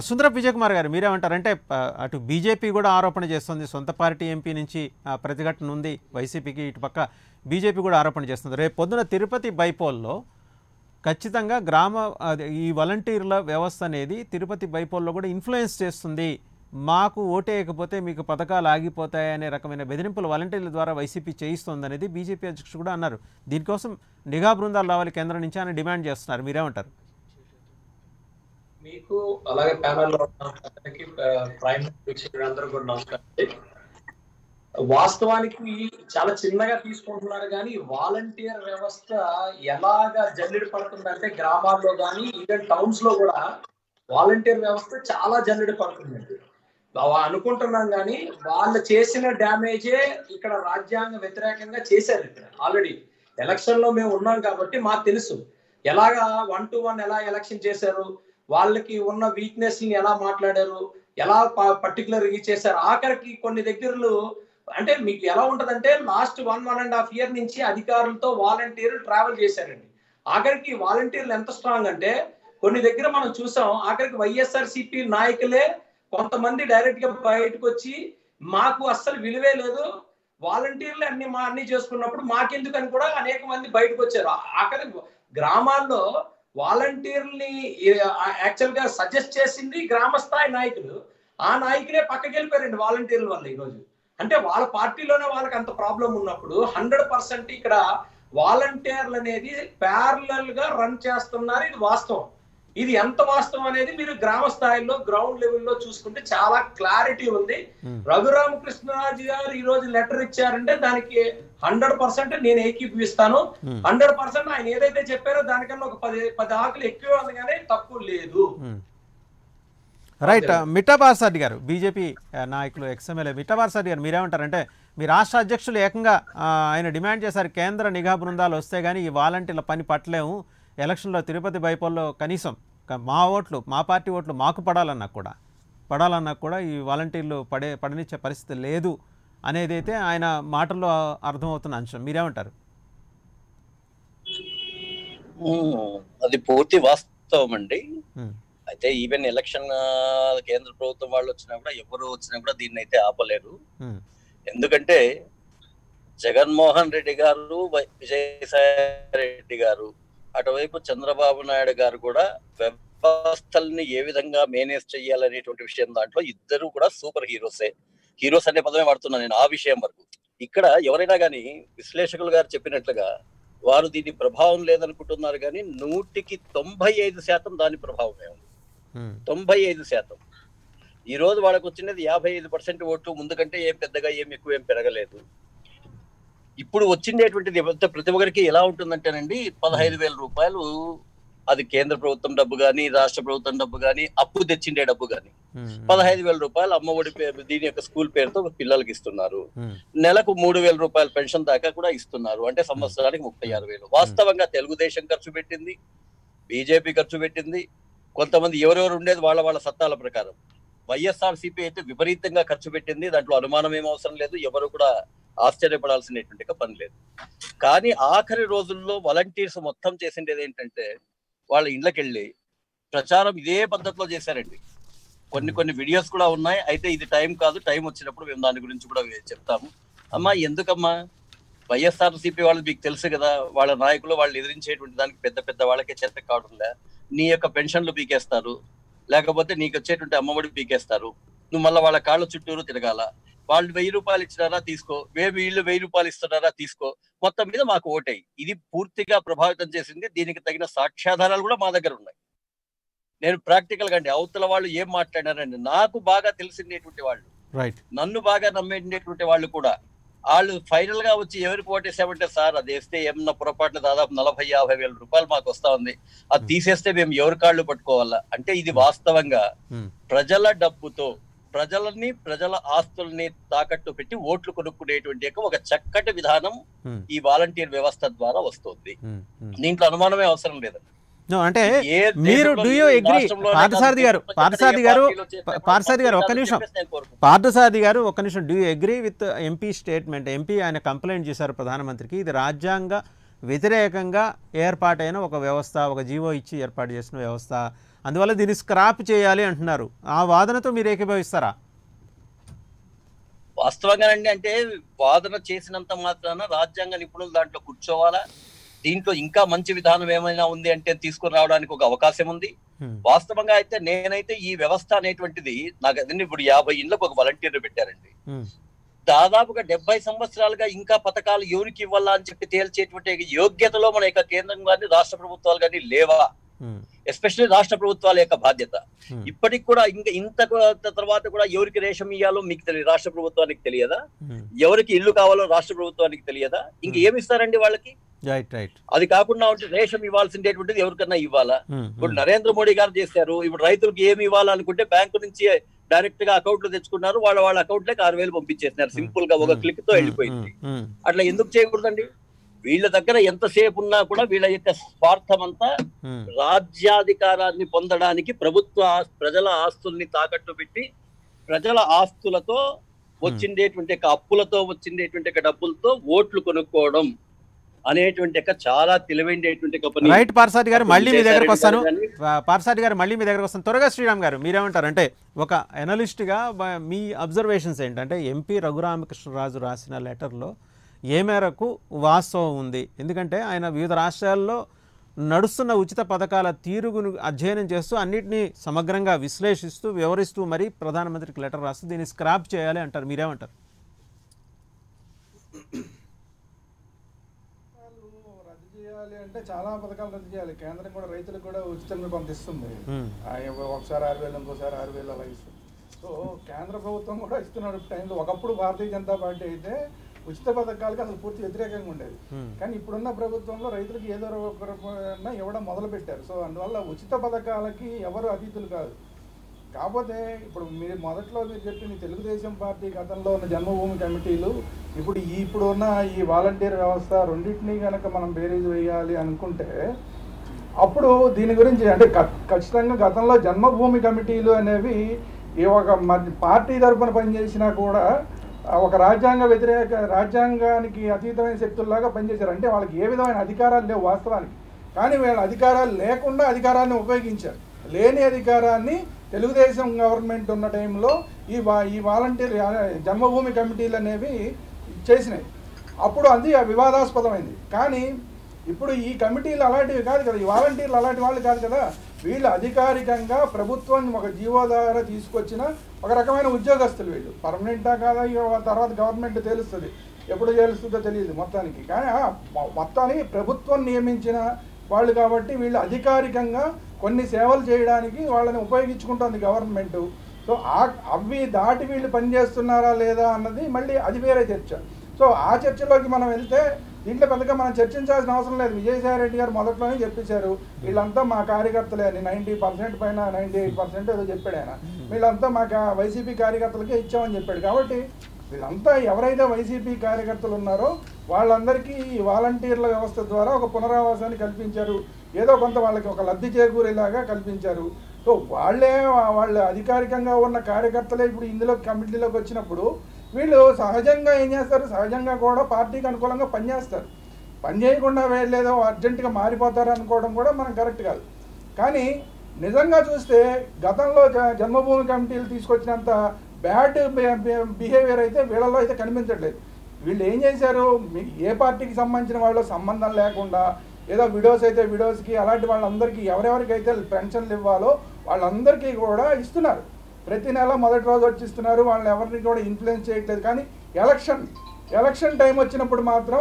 సుందరపు విజయ్ కుమార్ గారు మీరేమంటారంటే అటు బీజేపీ కూడా ఆరోపణ చేస్తుంది, సొంత పార్టీ ఎంపీ నుంచి ప్రతిఘటన ఉంది వైసీపీకి, ఇటు పక్క బీజేపీ కూడా ఆరోపణ చేస్తుంది. రేపు పొద్దున తిరుపతి బైపోల్లో ఖచ్చితంగా ఈ వాలంటీర్ల వ్యవస్థ అనేది తిరుపతి బైపోల్లో కూడా ఇన్ఫ్లుయెన్స్ చేస్తుంది, మాకు ఓటేయకపోతే మీకు పథకాలు ఆగిపోతాయి అనే రకమైన బెదిరింపులు వాలంటీర్ల ద్వారా వైసీపీ చేయిస్తుంది అనేది బీజేపీ అధ్యక్షుడు కూడా అన్నారు. దీనికోసం నిఘా బృందాలు రావాలి కేంద్రం నుంచి అని డిమాండ్ చేస్తున్నారు. మీరేమంటారు? మీకు అలాగే ప్యానెల్లో ప్రైమ్ అందరూ కూడా నమస్కారం. వాస్తవానికి చాలా చిన్నగా తీసుకుంటున్నారు కానీ వాలంటీర్ వ్యవస్థ ఎలాగా జల్లెడ పడుతుందంటే గ్రామాల్లో కానీ ఈవెన్ టౌన్స్ లో కూడా వాలంటీర్ వ్యవస్థ చాలా జల్లెడ పడుతుందండి. అనుకుంటున్నాం కానీ వాళ్ళు చేసిన డ్యామేజే ఇక్కడ రాజ్యాంగ వ్యతిరేకంగా చేశారు. ఇక్కడ ఆల్రెడీ ఎలక్షన్ లో మేము ఉన్నాం కాబట్టి మాకు తెలుసు ఎలాగా 1-to-1 ఎలా ఎలక్షన్ చేశారు, వాళ్ళకి ఉన్న వీక్నెస్ ని ఎలా మాట్లాడారు, ఎలా పర్టికులర్ చేశారు. ఆఖరికి కొన్ని దగ్గరలు అంటే మీకు ఎలా ఉంటదంటే లాస్ట్ 1.5 year నుంచి అధికారులతో వాలంటీర్లు ట్రావెల్ చేశారండి. ఆఖరికి వాలంటీర్లు ఎంత స్ట్రాంగ్ అంటే కొన్ని దగ్గర మనం చూసాం, ఆఖరికి వైఎస్ఆర్సీపీ నాయకులే కొంతమంది డైరెక్ట్ గా బయటకు వచ్చి మాకు అస్సలు విలువే లేదు, వాలంటీర్లు అన్ని చేసుకున్నప్పుడు మాకెందుకని కూడా అనేక మంది బయటకు వచ్చారు. ఆఖరికి గ్రామాల్లో వాలంటీర్ని యాక్చువల్ గా సజెస్ట్ చేసింది గ్రామ స్థాయి నాయకులు, ఆ నాయకులే పక్కకి వెళ్ళిపోయారండి వాలంటీర్ల వల్ల. ఈరోజు అంటే వాళ్ళ పార్టీలోనే వాళ్ళకి అంత ప్రాబ్లం ఉన్నప్పుడు 100% ఇక్కడ వాలంటీర్లు అనేది ప్యారలల్ గా రన్ చేస్తున్నారు. ఇది వాస్తవం. ఇది ఎంత వాస్తవం అనేది మీరు గ్రామ స్థాయిలో గ్రౌండ్ లెవెల్లో చూసుకుంటే చాలా క్లారిటీ ఉంది. రఘురామకృష్ణరాజు గారు ఈ రోజు లెటర్ ఇచ్చారంటే దానికి 100% నేను ఏకీభవిస్తాను. 100% ఆయన ఏదైతే చెప్పారో దానికన్నా ఒక 10 ఆకులు ఎక్కువ ఉంది కానీ తక్కువ లేదు. రైట్. మిట్టా పార్సారెడ్డి గారు, బీజేపీ నాయకులు, ఎక్స్ఎమ్మెల్యే మిట్టా పార్సారెడ్డి గారు మీరేమంటారంటే మీ రాష్ట్ర అధ్యక్షులు ఏకంగా ఆయన డిమాండ్ చేశారు కేంద్ర నిఘా బృందాలు వస్తే కానీ ఈ వాలంటీర్ల పని పట్టలేము, ఎలక్షన్లో తిరుపతి బైపోల్లో కనీసం మా ఓట్లు, మా పార్టీ ఓట్లు మాకు పడాలన్నా కూడా ఈ వాలంటీర్లు పడనిచ్చే పరిస్థితి లేదు అనేది అయితే ఆయన మాటల్లో అర్థమవుతున్న అంశం. మీరేమంటారు? అది పూర్తి వాస్తవం అండి. ఉమ్, అయితే ఈవెన్ ఎలక్షన్ కేంద్ర ప్రభుత్వం వాళ్ళు వచ్చినా కూడా, ఎవరు వచ్చినా కూడా దీన్ని అయితే ఆపలేరు. ఉమ్, ఎందుకంటే జగన్మోహన్ రెడ్డి గారు, విజయసాయి రెడ్డి గారు, అటువైపు చంద్రబాబు నాయుడు గారు కూడా వ్యవస్థల్ని ఏ విధంగా మేనేజ్ చేయాలనేటువంటి విషయం దాంట్లో ఇద్దరు కూడా సూపర్ హీరోసే. హీరోస్ అనే పదమే వాడుతున్నాను నేను ఆ విషయం వరకు. ఇక్కడ ఎవరైనా కానీ విశ్లేషకులు గారు చెప్పినట్లుగా వారు దీని ప్రభావం లేదనుకుంటున్నారు, కానీ 100% దాని ప్రభావమే ఉంది. 95%. ఈ రోజు వాళ్ళకు వచ్చినది 55% ఓట్లు. ముందు కంటే ఏం పెద్దగా ఎక్కువ ఏం పెరగలేదు. ఇప్పుడు వచ్చిండేటువంటిది ప్రతి ఒక్కరికి ఎలా ఉంటుందంటేనండి, 15,000 రూపాయలు, అది కేంద్ర ప్రభుత్వం డబ్బు కానీ, రాష్ట్ర ప్రభుత్వం డబ్బు కానీ, అప్పు తెచ్చిండే డబ్బు కానీ, 15,000 రూపాయలు అమ్మఒడి పేరు, దీని యొక్క స్కూల్ పేరుతో పిల్లలకి ఇస్తున్నారు. నెలకు 3,000 రూపాయల పెన్షన్ దాకా కూడా ఇస్తున్నారు. అంటే సంవత్సరానికి 36,000. వాస్తవంగా తెలుగుదేశం ఖర్చు పెట్టింది, బీజేపీ ఖర్చు పెట్టింది, కొంతమంది ఎవరెవరు ఉండేది వాళ్ళ సత్తాల ప్రకారం. వైఎస్ఆర్సీపీ అయితే విపరీతంగా ఖర్చు పెట్టింది. దాంట్లో అనుమానం ఏం అవసరం లేదు, ఎవరు కూడా ఆశ్చర్యపడాల్సినటువంటి పని లేదు. కానీ ఆఖరి రోజుల్లో వాలంటీర్స్ మొత్తం చేసిండేది ఏంటంటే, వాళ్ళ ఇళ్ళకి వెళ్ళి ప్రచారం ఇదే పద్ధతిలో చేశారండి. కొన్ని వీడియోస్ కూడా ఉన్నాయి. అయితే ఇది టైం కాదు, టైం వచ్చినప్పుడు మేము దాని గురించి కూడా చెప్తాము. అమ్మా ఎందుకమ్మా, వైఎస్ఆర్సీపీ వాళ్ళు మీకు తెలుసు కదా, వాళ్ళ నాయకులు వాళ్ళు ఎదిరించేటువంటి దానికి పెద్ద వాళ్ళకే చేత కావడంలే. నీ యొక్క పెన్షన్లు పీకేస్తారు, లేకపోతే నీకు వచ్చేటువంటి అమ్మఒడి పీకేస్తారు. నువ్వు మళ్ళీ వాళ్ళ కాళ్ళ చుట్టూరు తిరగాల. వాళ్ళు 1,000 రూపాయలు ఇచ్చినారా తీసుకో, వీళ్ళు 1,000 రూపాయలు ఇస్తున్నారా తీసుకో, మొత్తం మీద మాకు ఓటేయి. ఇది పూర్తిగా ప్రభావితం చేసింది. దీనికి తగిన సాక్ష్యాధారాలు కూడా మా దగ్గర ఉన్నాయి. నేను ప్రాక్టికల్ గా అండి, అవతల వాళ్ళు ఏం మాట్లాడారండి, నాకు బాగా తెలిసినటువంటి వాళ్ళు, నన్ను బాగా నమ్మేటువంటి వాళ్ళు కూడా, వాళ్ళు ఫైనల్ గా వచ్చి ఎవరికి ఓటేసామంటే, సార్ అది వేస్తే ఏమన్నా పొరపాటున దాదాపు 40,000-50,000 రూపాయలు మాకు వస్తా ఉంది, అది తీసేస్తే మేము ఎవరి కాళ్ళు పట్టుకోవాలా అంటే, ఇది వాస్తవంగా ప్రజల డబ్బుతో ప్రజల ఆస్తుల్ని తాకట్టు పెట్టి ఓట్లు కొనుక్కునేటువంటి ఒక చక్కటి విధానం ఈ వాలంటీర్ వ్యవస్థ ద్వారా వస్తుంది. దీంట్లో అనుమానమే అవసరం లేదండి. అంటే మీరు డూ యూ అగ్రీ, పార్థసారథి గారు ఒక్క నిమిషం, do you agree with MP statement? MP ఆయన కంప్లైంట్ చేశారు ప్రధానమంత్రికి, ఇది రాజ్యాంగ వ్యతిరేకంగా ఏర్పాటైన ఒక వ్యవస్థ, ఒక జీవో ఇచ్చి ఏర్పాటు చేసిన వ్యవస్థ, అందువల్ల దీన్ని స్క్రాప్ చేయాలి అంటున్నారు. ఆ వాదనతో మీరు ఏకీభవిస్తారా? వాస్తవంగానండి, అంటే వాదన చేసినంత మాత్రాన రాజ్యాంగ నిపుణులు దాంట్లో కూర్చోవాలా, దీంట్లో ఇంకా మంచి విధానం ఏమైనా ఉంది అంటే తీసుకుని రావడానికి ఒక అవకాశం ఉంది. వాస్తవంగా అయితే నేనైతే ఈ వ్యవస్థ అనేటువంటిది, నాకు అదే ఇప్పుడు 50 ఇళ్లకు ఒక వాలంటీర్ పెట్టారండి. దాదాపుగా 70 సంవత్సరాలుగా ఇంకా పథకాలు ఎవరికి ఇవ్వాలా అని చెప్పి తేల్చేటువంటి యోగ్యతలో మన యొక్క కేంద్రం కానీ రాష్ట్ర ప్రభుత్వాలు కానీ లేవా? ఎస్పెషల్లీ రాష్ట్ర ప్రభుత్వాల యొక్క బాధ్యత. ఇప్పటికి కూడా ఇంకా ఇంత తర్వాత కూడా ఎవరికి రేషన్ ఇయ్యాలో మీకు తెలియదు, రాష్ట్ర ప్రభుత్వానికి తెలియదా? ఎవరికి ఇల్లు కావాలో రాష్ట్ర ప్రభుత్వానికి తెలియదా? ఇంక ఏమి ఇస్తారండి వాళ్ళకి? అది కాకుండా ఉంటే రేషన్ ఇవ్వాల్సిందేటువంటిది ఎవరికన్నా ఇవ్వాలా? ఇప్పుడు నరేంద్ర మోడీ గారు చేశారు. ఇప్పుడు రైతులకు ఏమి ఇవ్వాలనుకుంటే బ్యాంకు నుంచి డైరెక్ట్ గా అకౌంట్లు తెచ్చుకున్నారు, వాళ్ళ అకౌంట్ లోకి 6,000 పంపించేస్తున్నారు. సింపుల్ గా ఒక క్లిక్ తో వెళ్ళిపోయింది. అట్లా ఎందుకు చేయకూడదండి? వీళ్ళ దగ్గర ఎంతసేపు ఉన్నా కూడా వీళ్ళ యొక్క స్వార్థం అంతా రాజ్యాధికారాన్ని పొందడానికి ప్రజల ఆస్తుల్ని తాకట్టు పెట్టి ప్రజల ఆస్తులతో వచ్చిండేటువంటి అప్పులతో వచ్చిండేటువంటి డబ్బులతో ఓట్లు కొనుక్కోవడం అనేటువంటి చాలా తెలివైనటువంటి పని. రైట్ పార్థసారథి గారు, మళ్ళీ మీ దగ్గరకు వస్తాను. పార్థసారథి గారు మళ్ళీ మీ దగ్గరకు వస్తాను. త్వరగా శ్రీరామ్ గారు మీరేమంటారు? అంటే ఒక అనలిస్ట్గా మీ అబ్జర్వేషన్స్ ఏంటంటే, ఎంపీ రఘురామకృష్ణరాజు రాసిన లెటర్లో ఏ మేరకు వాస్తవం ఉంది? ఎందుకంటే ఆయన వివిధ రాష్ట్రాల్లో నడుస్తున్న ఉచిత పథకాల తీరుగును అధ్యయనం చేస్తూ అన్నిటినీ సమగ్రంగా విశ్లేషిస్తూ వివరిస్తూ మరి ప్రధానమంత్రికి లెటర్ రాస్తూ దీన్ని స్క్రాప్ చేయాలి అంటారు. మీరేమంటారు? రద్దు చేయాలి అంటే చాలా పథకాలు రద్దు చేయాలి. కేంద్రం కూడా రైతులకు కూడా ఉచితంగా పంపిస్తుంది. ఒకసారి 6,000, ఇంకోసారి 6,000 అలా ఇస్తుంది. సో కేంద్ర ప్రభుత్వం కూడా ఇస్తున్నారు టైంలో. ఒకప్పుడు భారతీయ జనతా పార్టీ అయితే ఉచిత పథకాలకి అసలు పూర్తి వ్యతిరేకంగా ఉండేది. కానీ ఇప్పుడున్న ప్రభుత్వంలో రైతులకు ఏదో ఒక రూపాయన ఇవ్వడం మొదలు పెట్టారు. సో అందువల్ల ఉచిత పథకాలకి ఎవరు అతీతులు కాదు. కాకపోతే ఇప్పుడు మొదట్లో మీరు చెప్పింది తెలుగుదేశం పార్టీ గతంలో ఉన్న జన్మభూమి కమిటీలు, ఇప్పుడు ఉన్న ఈ వాలంటీర్ వ్యవస్థ రెండింటినీ కనుక మనం బేరీజ్ వేయాలి అనుకుంటే, అప్పుడు దీని గురించి అంటే ఖచ్చితంగా గతంలో జన్మభూమి కమిటీలు అనేవి ఈ ఒక పార్టీ తరఫున పనిచేసినా కూడా ఒక రాజ్యాంగానికి అతీతమైన శక్తుల్లాగా పనిచేశారు. అంటే వాళ్ళకి ఏ విధమైన అధికారాలు లేవు వాస్తవానికి. కానీ వీళ్ళ అధికారాలు లేకుండా అధికారాన్ని ఉపయోగించారు. లేని అధికారాన్ని తెలుగుదేశం గవర్నమెంట్ ఉన్న టైంలో ఈ వాలంటీర్ జన్మభూమి కమిటీలు అనేవి చేసినాయి. అప్పుడు అది వివాదాస్పదమైంది. కానీ ఇప్పుడు ఈ కమిటీలు అలాంటివి కాదు కదా, ఈ వాలంటీర్లు అలాంటి వాళ్ళు కాదు కదా. వీళ్ళు అధికారికంగా ప్రభుత్వం ఒక జీవో ద్వారా తీసుకొచ్చిన ఒక రకమైన ఉద్యోగస్తులు. వీళ్ళు పర్మనెంటా కాదా తర్వాత గవర్నమెంట్ తెలుస్తుంది, ఎప్పుడు తెలుస్తుందో తెలియదు మొత్తానికి. కానీ మొత్తానికి ప్రభుత్వం నియమించిన వాళ్ళు కాబట్టి వీళ్ళు అధికారికంగా కొన్ని సేవలు చేయడానికి వాళ్ళని ఉపయోగించుకుంటుంది గవర్నమెంట్. సో అవి దాటి వీళ్ళు పనిచేస్తున్నారా లేదా అన్నది మళ్ళీ అది వేరే చర్చ. సో ఆ చర్చలోకి మనం వెళ్తే దీంట్లో పెద్దగా మనం చర్చించాల్సిన అవసరం లేదు. విజయసాయి రెడ్డి గారు మొదట్లోనే చెప్పేశారు, వీళ్ళంతా మా కార్యకర్తలే అని. 90% పైన 98% ఏదో చెప్పాడు ఆయన. వీళ్ళంతా మా వైసీపీ కార్యకర్తలకే ఇచ్చామని చెప్పాడు. కాబట్టి వీళ్ళంతా ఎవరైతే వైసీపీ కార్యకర్తలు ఉన్నారో వాళ్ళందరికీ ఈ వాలంటీర్ల వ్యవస్థ ద్వారా ఒక పునరావాసాన్ని కల్పించారు. ఏదో కొంత వాళ్ళకి ఒక లబ్ధి చేకూరేలాగా కల్పించారు. సో వాళ్ళు అధికారికంగా ఉన్న కార్యకర్తలే ఇప్పుడు ఇందులో కమిటీలోకి వచ్చినప్పుడు వీళ్ళు సహజంగా ఏం చేస్తారు, సహజంగా కూడా పార్టీకి అనుకూలంగా పనిచేస్తారు. పని చేయకుండా వీళ్ళేదో అర్జెంటుగా మారిపోతారు అనుకోవడం కూడా మనం కరెక్ట్ కాదు. కానీ నిజంగా చూస్తే గతంలో జన్మభూమి కమిటీలు తీసుకొచ్చినంత బ్యాడ్ బిహేవియర్ అయితే వీళ్ళలో అయితే కనిపించట్లేదు. వీళ్ళు ఏం చేశారు, ఏ పార్టీకి సంబంధించిన వాళ్ళ సంబంధం లేకుండా ఏదో విడోస్ అయితే విడోస్కి అలాంటి వాళ్ళందరికీ ఎవరెవరికైతే పెన్షన్లు ఇవ్వాలో వాళ్ళందరికీ కూడా ఇస్తున్నారు. ప్రతి నెల మొదటి రోజు వచ్చి ఇస్తున్నారు. వాళ్ళని ఎవరిని కూడా ఇన్ఫ్లుయెన్స్ చేయట్లేదు. కానీ ఎలక్షన్ టైం వచ్చినప్పుడు మాత్రం